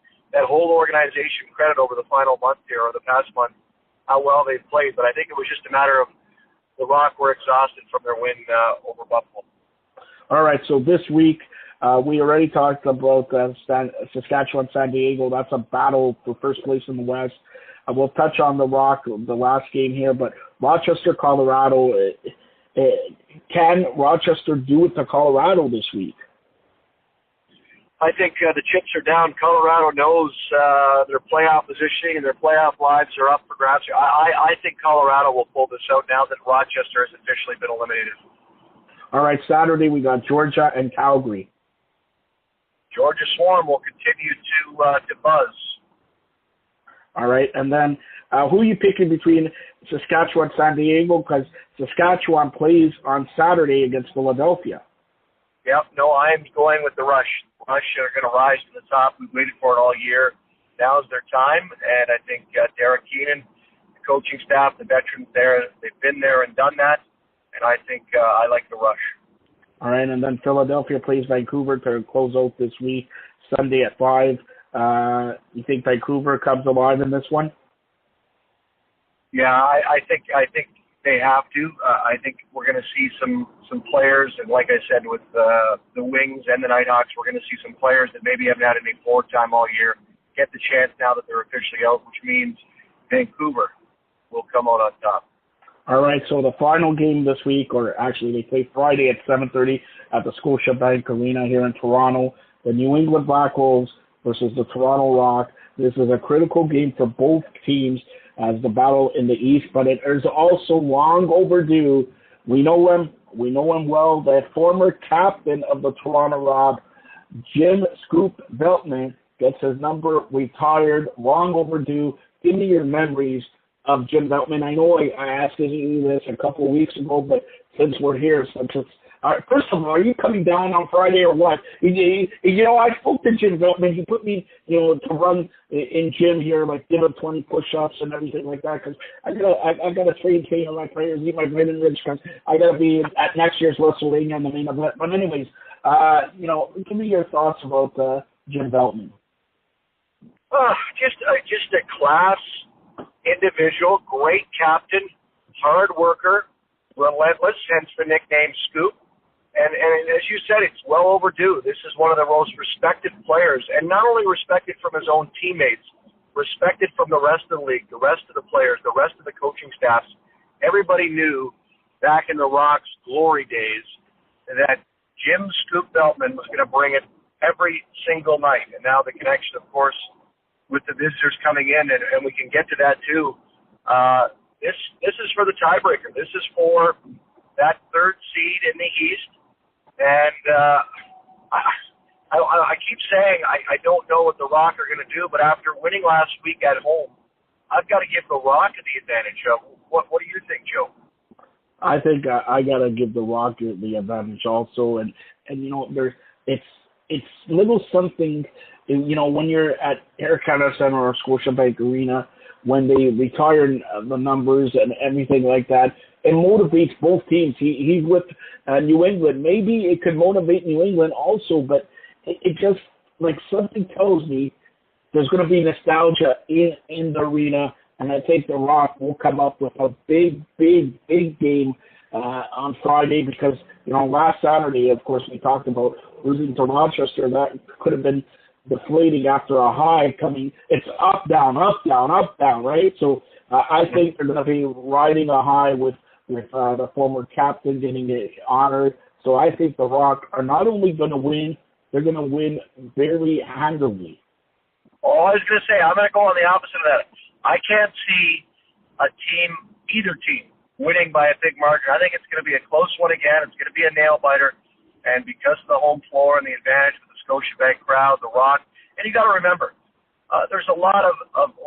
whole organization credit over the final month here, or the past month, how well they've played. But I think it was just a matter of the Rock were exhausted from their win over Buffalo. All right, so this week, we already talked about Saskatchewan, San Diego. That's a battle for first place in the West. We'll touch on the Rock, the last game here, but Rochester, Colorado, can Rochester do it to Colorado this week? I think the chips are down. Colorado knows their playoff positioning and their playoff lives are up for grabs. I think Colorado will pull this out now that Rochester has officially been eliminated. All right, Saturday we got Georgia and Calgary. Georgia Swarm will continue to buzz. All right, and then who are you picking between Saskatchewan and San Diego? Because Saskatchewan plays on Saturday against Philadelphia. Yep, no, I'm going with the Rush. Rush are going to rise to the top. We've waited for it all year. Now's their time, and I think Derek Keenan, the coaching staff, the veterans there, they've been there and done that, and I think I like the Rush. All right, and then Philadelphia plays Vancouver to close out this week, Sunday at 5. You think Vancouver comes alive in this one? Yeah, I think they have to. I think we're going to see some players, and like I said, with the Wings and the Nighthawks, we're going to see some players that maybe haven't had any forward time all year get the chance now that they're officially out, which means Vancouver will come out on top. All right, so the final game this week, or actually they play Friday at 7:30 at the Scotiabank Arena here in Toronto, the New England Black Wolves versus the Toronto Rock. This is a critical game for both teams as the battle in the East, but it is also long overdue. We know him well, the former captain of the Toronto Rock, Jim Scoop Veltman, gets his number retired, long overdue. Give me your memories of Jim Veltman. I know I asked you this a couple of weeks ago, but since we're here, first of all, are you coming down on Friday or what? I spoke to Jim Veltman. He put me, to run in gym here, like give him 20 push-ups and everything like that, because I got to train on my players, eat my vitamin rich, because I got to be at next year's WrestleMania in the main event. But anyways, give me your thoughts about Jim Veltman. Just a class individual, great captain, hard worker, relentless, hence the nickname Scoop. And as you said, it's well overdue. This is one of the most respected players, and not only respected from his own teammates, respected from the rest of the league, the rest of the players, the rest of the coaching staffs. Everybody knew back in the Rock's glory days that Jim Scoop Veltman was going to bring it every single night. And now the connection, of course, with the visitors coming in, and we can get to that too. This is for the tiebreaker. This is for that third seed in the East. And I keep saying I don't know what the Rock are going to do, but after winning last week at home, I've got to give the Rock the advantage. What do you think, Joe? I think I got to give the Rock the advantage also. And it's little something, when you're at Air Canada Centre or Scotiabank Arena, when they retire the numbers and everything like that, it motivates both teams. He's with New England. Maybe it could motivate New England also, but it just, like, something tells me there's going to be nostalgia in the arena, and I think the Rock will come up with a big, big, big game on Friday because, last Saturday, of course, we talked about losing to Rochester. That could have been deflating after a high coming. It's up, down, right? So I think they're going to be riding a high with the former captain getting honored. So I think the Rock are not only going to win, they're going to win very handily. Oh, I was going to say, I'm going to go on the opposite of that. I can't see either team, winning by a big margin. I think it's going to be a close one again. It's going to be a nail-biter. And because of the home floor and the advantage of the Scotiabank crowd, the Rock, and you got to remember, there's a lot of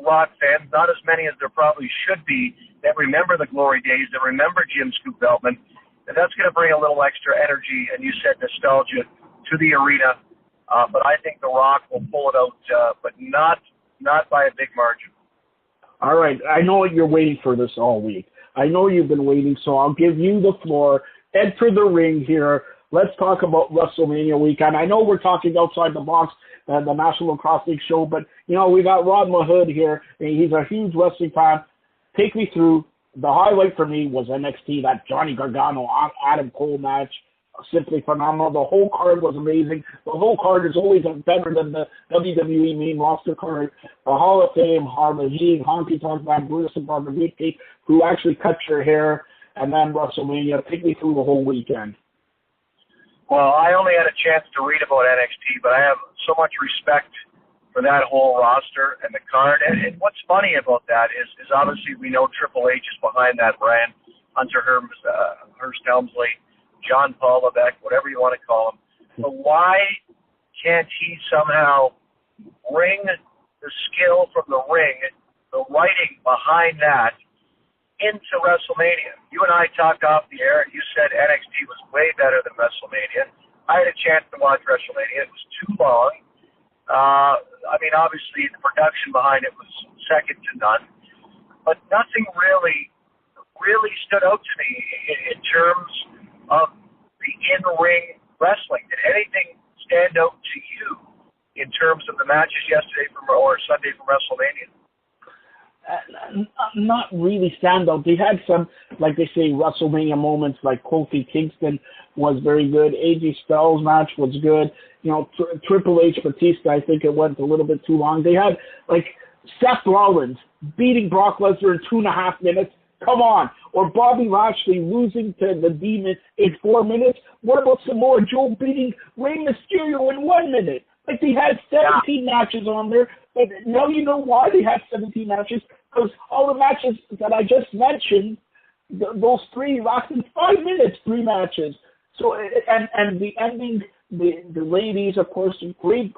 Rock fans, not as many as there probably should be, that remember the glory days, that remember Jim Scoop Veltman, and that's going to bring a little extra energy, and you said nostalgia, to the arena. But I think the Rock will pull it out, but not by a big margin. All right, I know you're waiting for this all week. I know you've been waiting, so I'll give you the floor. Enter the ring here. Let's talk about WrestleMania weekend. I know we're talking outside the box, the National Lacrosse League show, but, we got Rod Mahood here, and he's a huge wrestling fan. Take me through. The highlight for me was NXT, that Johnny Gargano, Adam Cole match. Simply phenomenal. The whole card was amazing. The whole card is always better than the WWE main roster card. The Hall of Fame, Harley Heat, Honky Tonk Man, Bruce and Barbara Beefcake, who actually cut your hair, and then WrestleMania. Take me through the whole weekend. Well, I only had a chance to read about NXT, but I have so much respect for that whole roster and the card. And what's funny about that is obviously we know Triple H is behind that brand, Hunter Hearst Helmsley, John Paul Levesque, whatever you want to call him. But why can't he somehow bring the skill from the ring, the writing behind that, into WrestleMania? You and I talked off the air, and you said NXT was way better than WrestleMania. I had a chance to watch WrestleMania. It was too long. Obviously, the production behind it was second to none. But nothing really stood out to me in terms of the in-ring wrestling. Did anything stand out to you in terms of the matches yesterday or Sunday from WrestleMania? Not really stand out. They had some, like they say, WrestleMania moments, like Kofi Kingston was very good. AJ Styles match was good. Triple H Batista, I think it went a little bit too long. They had, Seth Rollins beating Brock Lesnar in 2.5 minutes. Come on. Or Bobby Lashley losing to the Demon in 4 minutes. What about Samoa Joe beating Rey Mysterio in 1 minute? They had 17 matches on there. But now you know why they had 17 matches. Because all the matches that I just mentioned, those three lasted 5 minutes, 3 matches. So, and the ending, the ladies, of course, great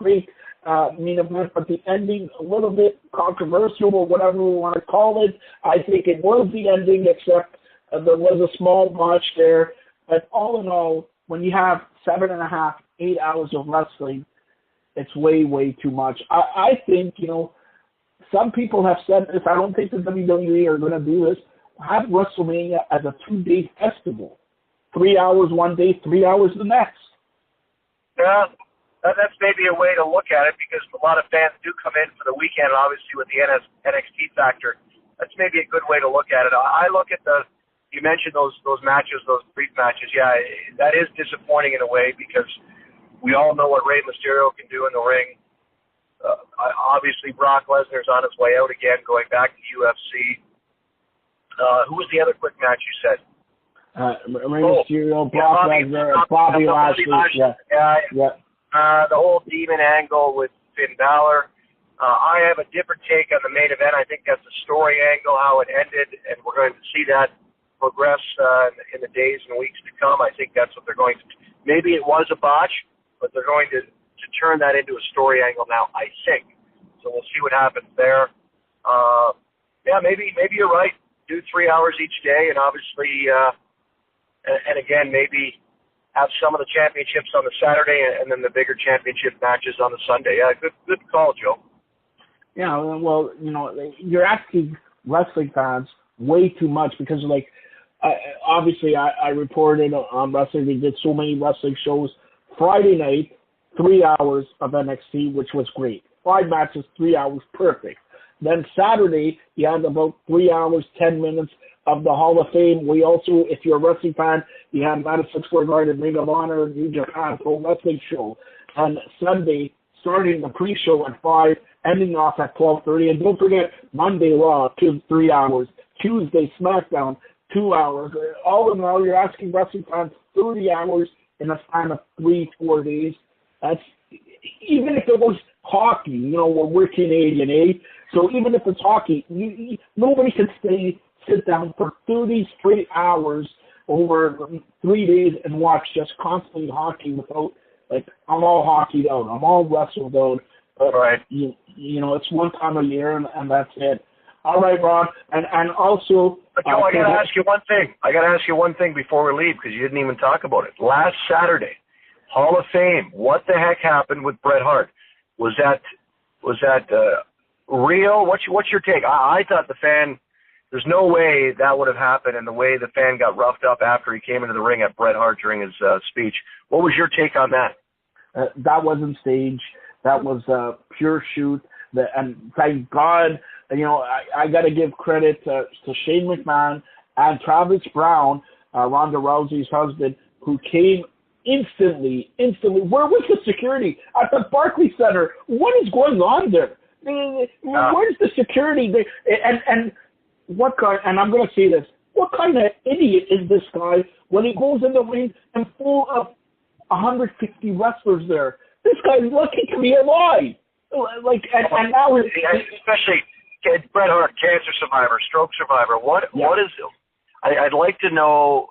main event, but the ending a little bit controversial or whatever we want to call it. I think it was the ending, except there was a small botch there. But all in all, when you have 7.5, 8 hours of wrestling, it's way too much. I think, some people have said this. I don't think the WWE are going to do this. Have WrestleMania as a 2-day festival. 3 hours one day, 3 hours the next. Yeah. That's maybe a way to look at it because a lot of fans do come in for the weekend, obviously, with the NXT factor. That's maybe a good way to look at it. I look at you mentioned those matches, those brief matches. Yeah, that is disappointing in a way because we all know what Rey Mysterio can do in the ring. Obviously, Brock Lesnar's on his way out again, going back to UFC. Who was the other quick match you said? Rey Mysterio, Brock Lesnar, Bobby Lashley. Yeah. The whole demon angle with Finn Balor. I have a different take on the main event. I think that's a story angle, how it ended, and we're going to see that progress in the days and weeks to come. I think that's what they're going to. Maybe it was a botch, but they're going to turn that into a story angle now, I think. So we'll see what happens there. Maybe you're right. Do 3 hours each day, and obviously, and again, maybe have some of the championships on the Saturday and then the bigger championship matches on the Sunday. Yeah, good call, Joe. Yeah, well, you're asking wrestling fans way too much because, obviously I reported on wrestling. They did so many wrestling shows. Friday night, 3 hours of NXT, which was great. 5 matches, 3 hours, perfect. Then Saturday, you had about 3 hours, 10 minutes of the Hall of Fame. We also, if you're a wrestling fan, you have Madison Square Garden, Ring of Honor, New Japan Pro Wrestling Show. And Sunday, starting the pre-show at 5, ending off at 12:30. And don't forget, Monday Raw, 3 hours. Tuesday SmackDown, 2 hours. All in all, you're asking wrestling fans 30 hours in a span of 3-4 days. That's, even if it was hockey, you know, we're Canadian, eh? So even if it's hockey, nobody can sit down for 30 straight hours over 3 days and watch just constantly hockey without, like, I'm all hockeyed out, I'm all wrestled out. But, right. You know, it's one time a year, and that's it. All right, Ron, and also... Joe, I got to ask you one thing before we leave, because you didn't even talk about it. Last Saturday, Hall of Fame, what the heck happened with Bret Hart? Was that real? What's your take? I thought the fan, there's no way that would have happened, and the way the fan got roughed up after he came into the ring at Bret Hart during his speech. What was your take on that? That wasn't staged. That was a pure shoot. And thank God, you know, I got to give credit to Shane McMahon and Travis Brown, Ronda Rousey's husband, who came instantly. Where was the security at the Barclays Center? What is going on there? Where's the security? And what kind? And I'm going to say this: what kind of idiot is this guy when he goes in the ring and full of 150 wrestlers there? This guy's lucky to be alive. Like, and now especially Bret Hart, cancer survivor, stroke survivor. What is? I'd like to know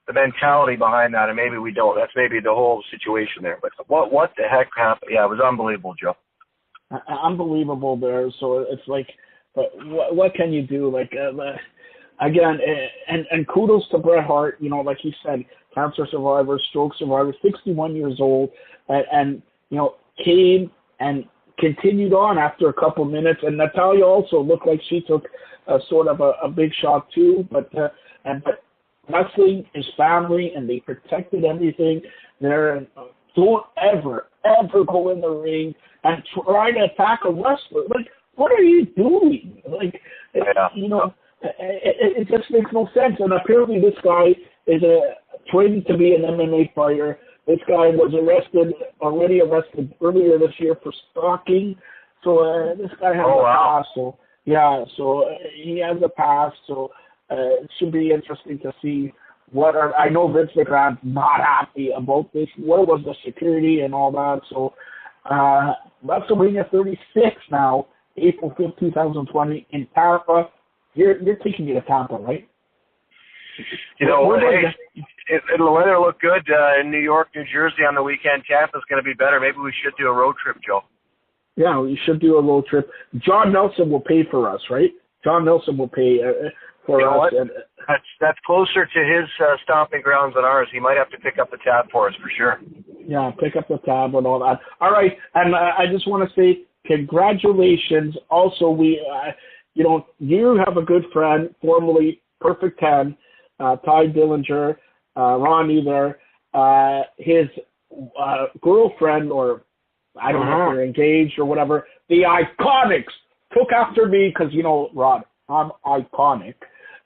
the mentality behind that, and maybe we don't. That's maybe the whole situation there. But what the heck happened? Yeah, it was unbelievable, Joe. Unbelievable there. So it's like, but what can you do? Like, again, and kudos to Bret Hart. You know, like you said, cancer survivor, stroke survivor, 61 years old, and you know, came and continued on after a couple minutes. And Natalia also looked like she took sort of a big shot too. But wrestling is family, and they protected everything there. And don't ever go in the ring and try to attack a wrestler. Like, what are you doing? Like, you know, it just makes no sense. And apparently this guy is trained to be an MMA fighter. This guy was already arrested earlier this year for stalking. So this guy has a pass. So he has a pass. So it should be interesting to see I know Vince McMahon's not happy about this. What was the security and all that? So WrestleMania 36 now, April 5th, 2020 in Tampa. You're taking it to Tampa, right? You know, the weather look good in New York, New Jersey on the weekend. Tampa's going to be better. Maybe we should do a road trip, Joe. Yeah, we should do a road trip. John Nelson will pay for us, right? John Nelson will pay for us. That's closer to his stomping grounds than ours. He might have to pick up the tab for us for sure. Yeah, pick up the tab and all that. All right, and I just want to say congratulations. Also, you know, you have a good friend, formerly Perfect 10, Ty Dillinger, Ronnie there, his girlfriend, or I don't know if they're engaged or whatever, the Iconics took after me because, you know, Rod, I'm iconic.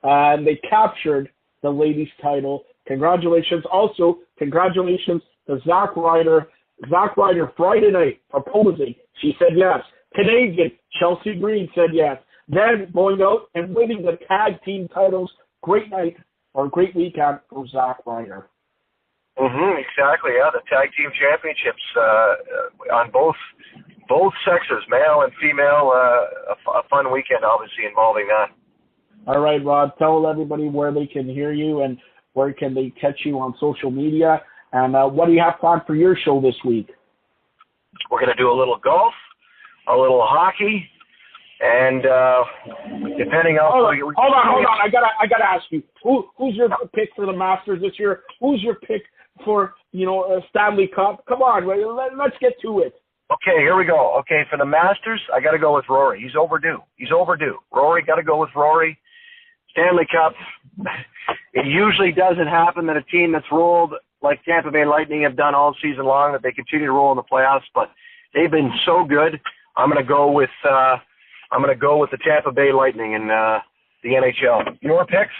And they captured the ladies' title. Congratulations. Also, congratulations to Zack Ryder. Zack Ryder Friday night proposing. She said yes. Canadian Chelsea Green said yes. Then going out and winning the tag team titles. Great night or great weekend for Zack Ryder. Exactly. Yeah, the tag team championships on both sexes, male and female. A fun weekend, obviously, involving that. All right, Rod. Tell everybody where they can hear you and where can they catch you on social media. And what do you have planned for your show this week? We're going to do a little golf, a little hockey, and depending on... Hold on. I gotta ask you, who's your pick for the Masters this year? Who's your pick for, you know, Stanley Cup? Come on, let's get to it. Okay, here we go. Okay, for the Masters, I got to go with Rory. He's overdue. Rory, got to go with Rory. Stanley Cup, it usually doesn't happen that a team that's rolled like Tampa Bay Lightning have done all season long, that they continue to roll in the playoffs, but they've been so good. I'm going to go with the Tampa Bay Lightning in the NHL. Your picks?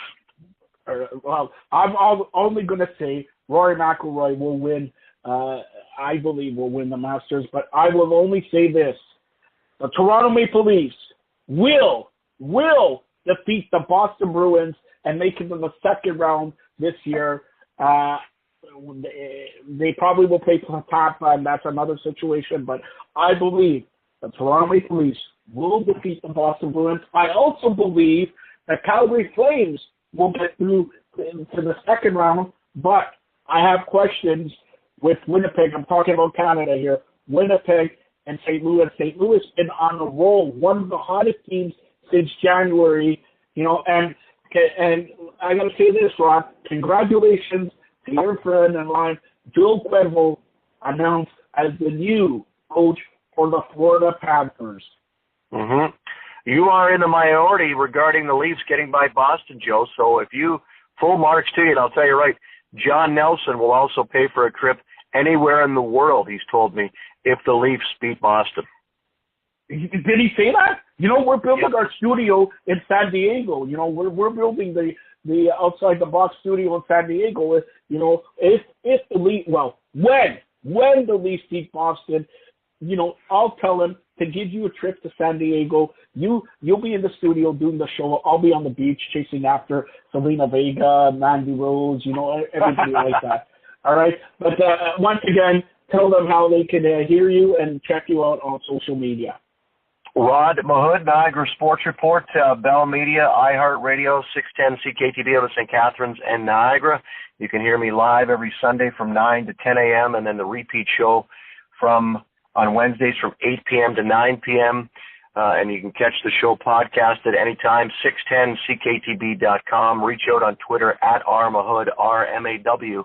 I'm only going to say Rory McIlroy will win. I believe will win the Masters, but I will only say this: the Toronto Maple Leafs will defeat the Boston Bruins and make it to the second round this year. They probably will play Tampa, and that's another situation. But I believe the Toronto Maple Leafs will defeat the Boston Bruins. I also believe the Calgary Flames will get through to the second round, but I have questions with Winnipeg. I'm talking about Canada here. Winnipeg and St. Louis. St. Louis has been on a roll, one of the hottest teams since January. And I got to say this, Rod. Congratulations to your friend in line, Joe Cuervo, announced as the new coach for the Florida Panthers. Mm-hmm. You are in the minority regarding the Leafs getting by Boston, Joe. So if you full marks to you, and I'll tell you right, John Nelson will also pay for a trip anywhere in the world, he's told me, if the Leafs beat Boston. Did he say that? We're building our studio in San Diego. We're building the outside the box studio in San Diego. If the Leafs, when the Leafs beat Boston, I'll tell him to give you a trip to San Diego. You'll be in the studio doing the show. I'll be on the beach chasing after Selena Vega, Mandy Rose, everybody like that. All right. But once again, tell them how they can hear you and check you out on social media. Rod Mahood, Niagara Sports Report, Bell Media, iHeartRadio, 610 CKTB out of St. Catharines and Niagara. You can hear me live every Sunday from 9 to 10 a.m. and then the repeat show on Wednesdays from 8 p.m. to 9 p.m. And you can catch the show podcasted anytime, 610CKTB.com. Reach out on Twitter at rmahood, RMAWHOOD.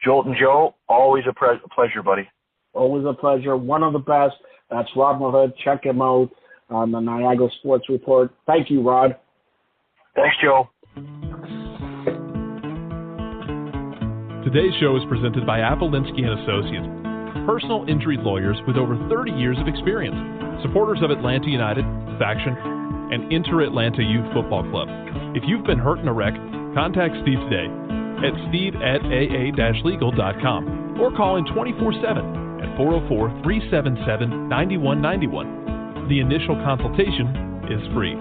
Jolt and Joe, always a pleasure, buddy. Always a pleasure. One of the best. That's Rod Mahood. Check him out on the Niagara Sports Report. Thank you, Rod. Thanks, Joe. Today's show is presented by Appolinsky & Associates, personal injury lawyers with over 30 years of experience, supporters of Atlanta United, Faction, and Inter-Atlanta Youth Football Club. If you've been hurt in a wreck, contact Steve today at steve@aa-legal.com or call in 24/7 at 404-377-9191. The initial consultation is free.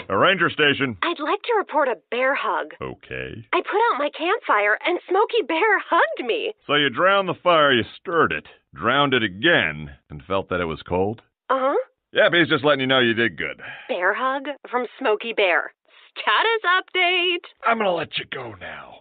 A ranger station. I'd like to report a bear hug. Okay. I put out my campfire and Smokey Bear hugged me. So you drowned the fire, you stirred it, drowned it again, and felt that it was cold? Uh-huh. Yeah, but he's just letting you know you did good. Bear hug from Smokey Bear. Status update. I'm going to let you go now.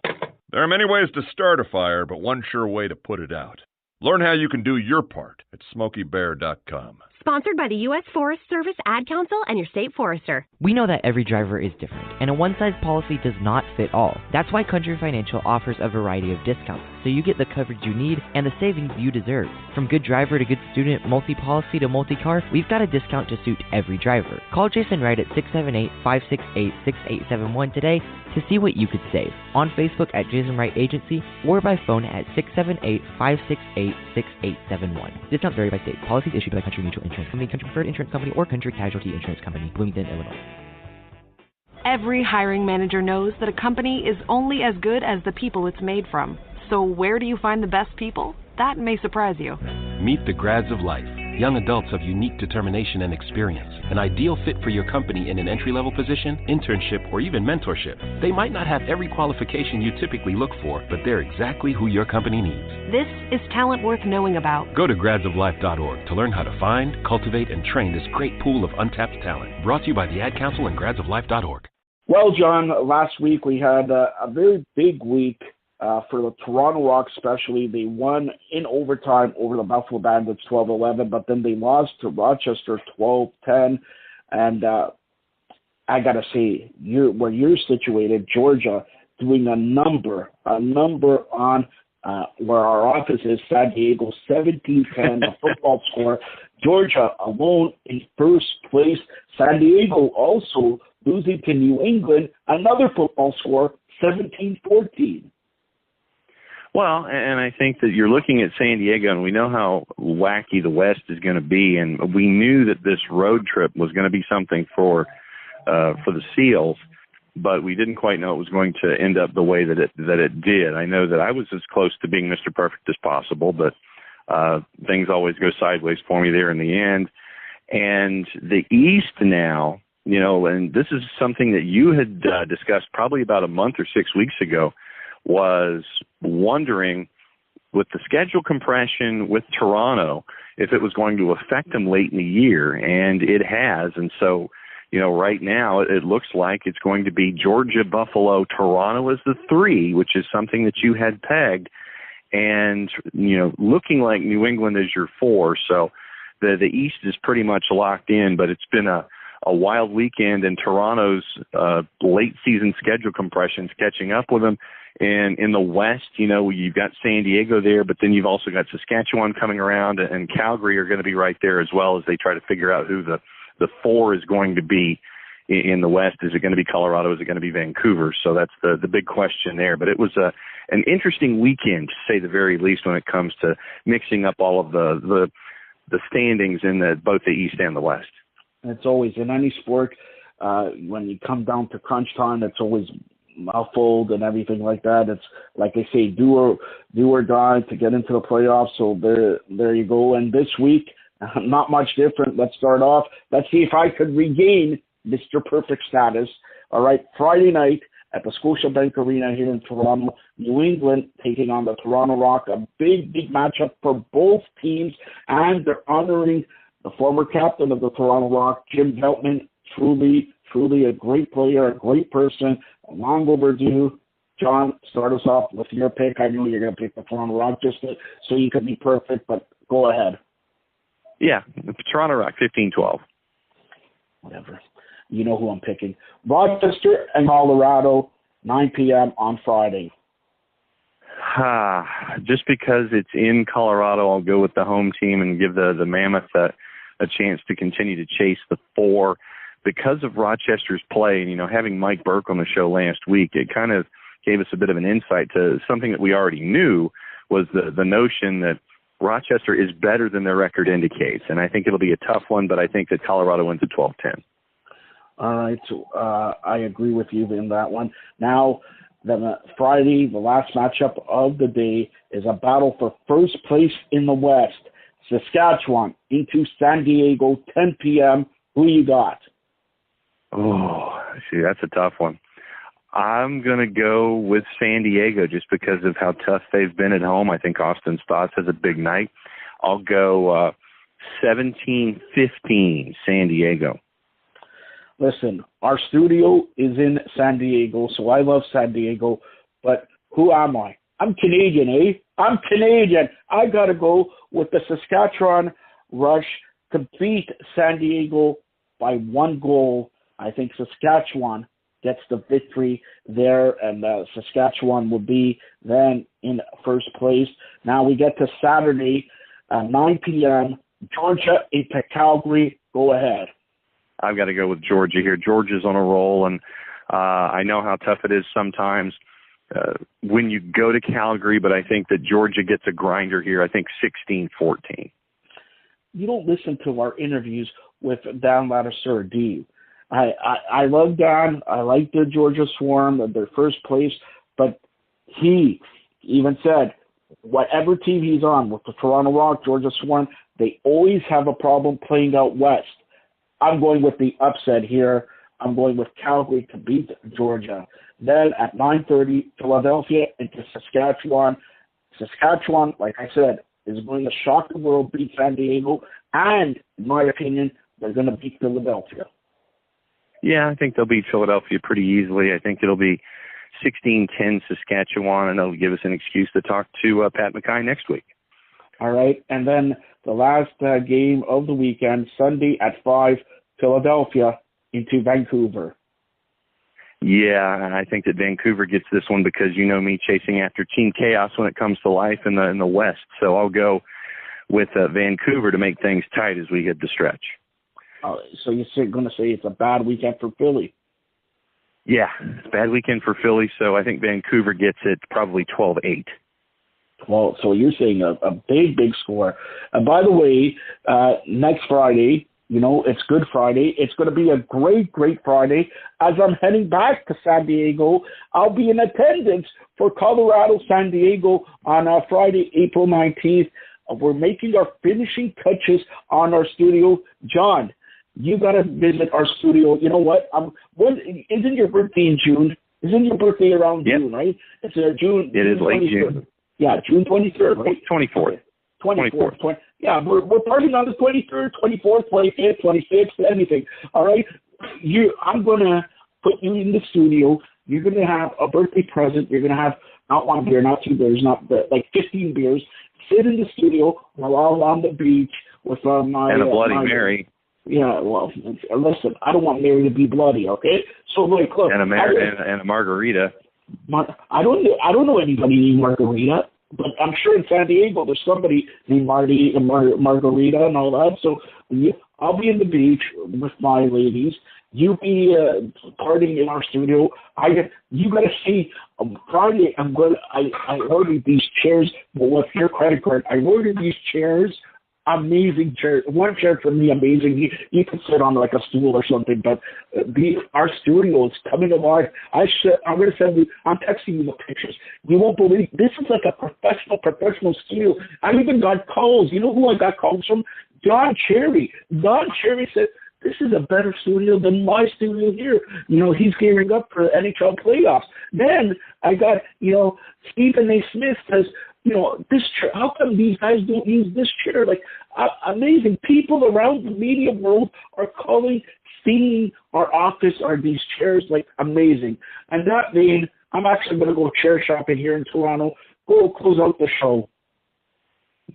There are many ways to start a fire, but one sure way to put it out. Learn how you can do your part at SmokeyBear.com. Sponsored by the U.S. Forest Service, Ad Council, and your state forester. We know that every driver is different, and a one-size policy does not fit all. That's why Country Financial offers a variety of discounts, so you get the coverage you need and the savings you deserve. From good driver to good student, multi-policy to multi-car, we've got a discount to suit every driver. Call Jason Wright at 678-568-6871 today to see what you could save. On Facebook at Jason Wright Agency or by phone at 678-568-6871. Discounts vary by state. Policies issued by Country Mutual Insurance Company, Country Preferred Insurance Company, or Country Casualty Insurance Company, Bloomington, Illinois. Every hiring manager knows that a company is only as good as the people it's made from. So where do you find the best people? That may surprise you. Meet the grads of life, young adults of unique determination and experience, an ideal fit for your company in an entry-level position, internship, or even mentorship. They might not have every qualification you typically look for, but they're exactly who your company needs. This is talent worth knowing about. Go to gradsoflife.org to learn how to find, cultivate, and train this great pool of untapped talent. Brought to you by the Ad Council and gradsoflife.org. Well, John, last week we had a very big week for the Toronto Rock especially. They won in overtime over the Buffalo Bandits 12-11, but then they lost to Rochester 12-10. And I got to say, where you're situated, Georgia, doing a number on where our office is, San Diego, 17-10, the football score. Georgia alone in first place. San Diego also losing to New England, another football score, 17-14. Well, and I think that you're looking at San Diego, and we know how wacky the West is going to be, and we knew that this road trip was going to be something for the Seals, but we didn't quite know it was going to end up the way that it did. I know that I was as close to being Mr. Perfect as possible, but things always go sideways for me there in the end. And the East now, you know, and this is something that you had discussed probably about a month or 6 weeks ago, was wondering with the schedule compression with Toronto if it was going to affect them late in the year, and it has. And so, you know, right now it looks like it's going to be Georgia, Buffalo, Toronto as the 3, which is something that you had pegged, and, you know, looking like New England is your 4. So the East is pretty much locked in, but it's been a wild weekend, and Toronto's late season schedule compression's catching up with them. And in the West, you know, you've got San Diego there, but then you've also got Saskatchewan coming around, and Calgary are going to be right there as well as they try to figure out who the 4 is going to be in the West. Is it going to be Colorado? Is it going to be Vancouver? So that's the big question there. But it was an interesting weekend, to say the very least, when it comes to mixing up all of the standings in both the East and the West. It's always in any sport, when you come down to crunch time, it's always muffled and everything like that. It's like they say, do or die to get into the playoffs. So there you go. And this week, not much different. Let's start off. Let's see if I could regain Mr. Perfect status. All right, Friday night at the Scotiabank Arena here in Toronto, New England taking on the Toronto Rock. A big matchup for both teams, and they're honoring the former captain of the Toronto Rock, Jim Veltman. Truly a great player, a great person, long overdue. John, start us off with your pick. I know you're going to pick the Toronto Rock just so you could be perfect, but go ahead. Yeah, the Toronto Rock, 15-12. Whatever. You know who I'm picking. Rochester and Colorado, 9 p.m. on Friday. Just because it's in Colorado, I'll go with the home team and give the Mammoth a chance to continue to chase the 4. Because of Rochester's play, and, you know, having Mike Burke on the show last week, it kind of gave us a bit of an insight to something that we already knew, was the notion that Rochester is better than their record indicates. And I think it'll be a tough one, but I think that Colorado wins at 12-10. All right, so I agree with you in that one. Now, Friday, the last matchup of the day, is a battle for first place in the West. Saskatchewan into San Diego, 10 p.m. Who you got? Oh, see, that's a tough one. I'm going to go with San Diego just because of how tough they've been at home. I think Austin Stotts has a big night. I'll go 17-15 San Diego. Listen, our studio is in San Diego, so I love San Diego, but who am I? I'm Canadian, eh? I'm Canadian. I got to go with the Saskatchewan Rush to beat San Diego by 1 goal. I think Saskatchewan gets the victory there, and Saskatchewan will be then in first place. Now we get to Saturday at 9 p.m. Georgia into Calgary. Go ahead. I've got to go with Georgia here. Georgia's on a roll, and I know how tough it is sometimes when you go to Calgary, but I think that Georgia gets a grinder here. I think 16-14. You don't listen to our interviews with Dan Lattiser, do you? I love Dan. I like the Georgia Swarm, their first place, but he even said whatever team he's on, with the Toronto Rock, Georgia Swarm, they always have a problem playing out west. I'm going with the upset here. I'm going with Calgary to beat Georgia. Then at 9:30, Philadelphia into Saskatchewan. Saskatchewan, like I said, is going to shock the world, beat San Diego, and in my opinion, they're going to beat Philadelphia. Yeah, I think they'll beat Philadelphia pretty easily. I think it'll be 16-10 Saskatchewan, and that'll give us an excuse to talk to Pat McKay next week. All right, and then the last game of the weekend, Sunday at 5, Philadelphia into Vancouver. Yeah, and I think that Vancouver gets this one because you know me chasing after Team Chaos when it comes to life in the West. So I'll go with Vancouver to make things tight as we hit the stretch. So you're going to say it's a bad weekend for Philly? Yeah, it's a bad weekend for Philly, so I think Vancouver gets it probably 12-8. Well, so you're saying a big, big score. And by the way, next Friday, it's Good Friday. It's going to be a great, great Friday. As I'm heading back to San Diego, I'll be in attendance for Colorado, San Diego on Friday, April 19th. We're making our finishing touches on our studio. John, you got to visit our studio. You know what? Isn't your birthday in June? Isn't your birthday around June, right? It's June. It is late June. Yeah, June 23rd, right? 24th. 24th. Yeah, we're partying on the 23rd, 24th, 25th, 26th, anything. All right? I'm going to put you in the studio. You're going to have a birthday present. You're going to have not one beer, not two beers, like 15 beers. Sit in the studio while all on the beach with my... And a Bloody Mary. Yeah, well, listen, I don't want Mary to be bloody, okay? So, look. And a margarita. I don't know anybody named Margarita, but I'm sure in San Diego there's somebody named Margarita and all that. So I'll be in the beach with my ladies. You be partying in our studio. You got to see Friday. I ordered these chairs with your credit card. I ordered these chairs. Amazing chair. One chair for me, amazing. You can sit on like a stool or something. But our studio is coming alive. I'm going to send you. I'm texting you the pictures. You won't believe. This is like a professional studio. I even got calls. You know who I got calls from? Don Cherry. Don Cherry said, "This is a better studio than my studio here." He's gearing up for the NHL playoffs. Then I got, Stephen A. Smith says, this chair, how come these guys don't use this chair? Like, amazing. People around the media world are seeing our office or these chairs, like, amazing. And that means I'm actually going to go chair shopping here in Toronto. Go close out the show.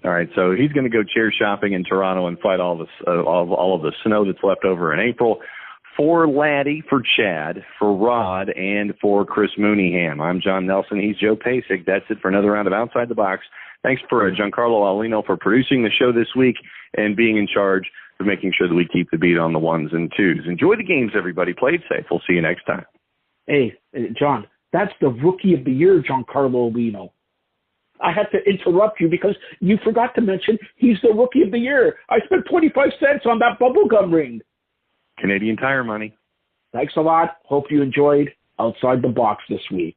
All right, so he's going to go chair shopping in Toronto and fight all of the snow that's left over in April. For Laddie, for Chad, for Rod, and for Chris Mooneyham. I'm John Nelson. He's Joe Pasek. That's it for another round of Outside the Box. Thanks for Giancarlo Aulino for producing the show this week and being in charge of making sure that we keep the beat on the ones and twos. Enjoy the games, everybody. Play it safe. We'll see you next time. Hey, John, that's the Rookie of the Year, Giancarlo Aulino. I had to interrupt you because you forgot to mention he's the Rookie of the Year. I spent 25 cents on that bubblegum ring. Canadian Tire money. Thanks a lot. Hope you enjoyed Outside the Box this week.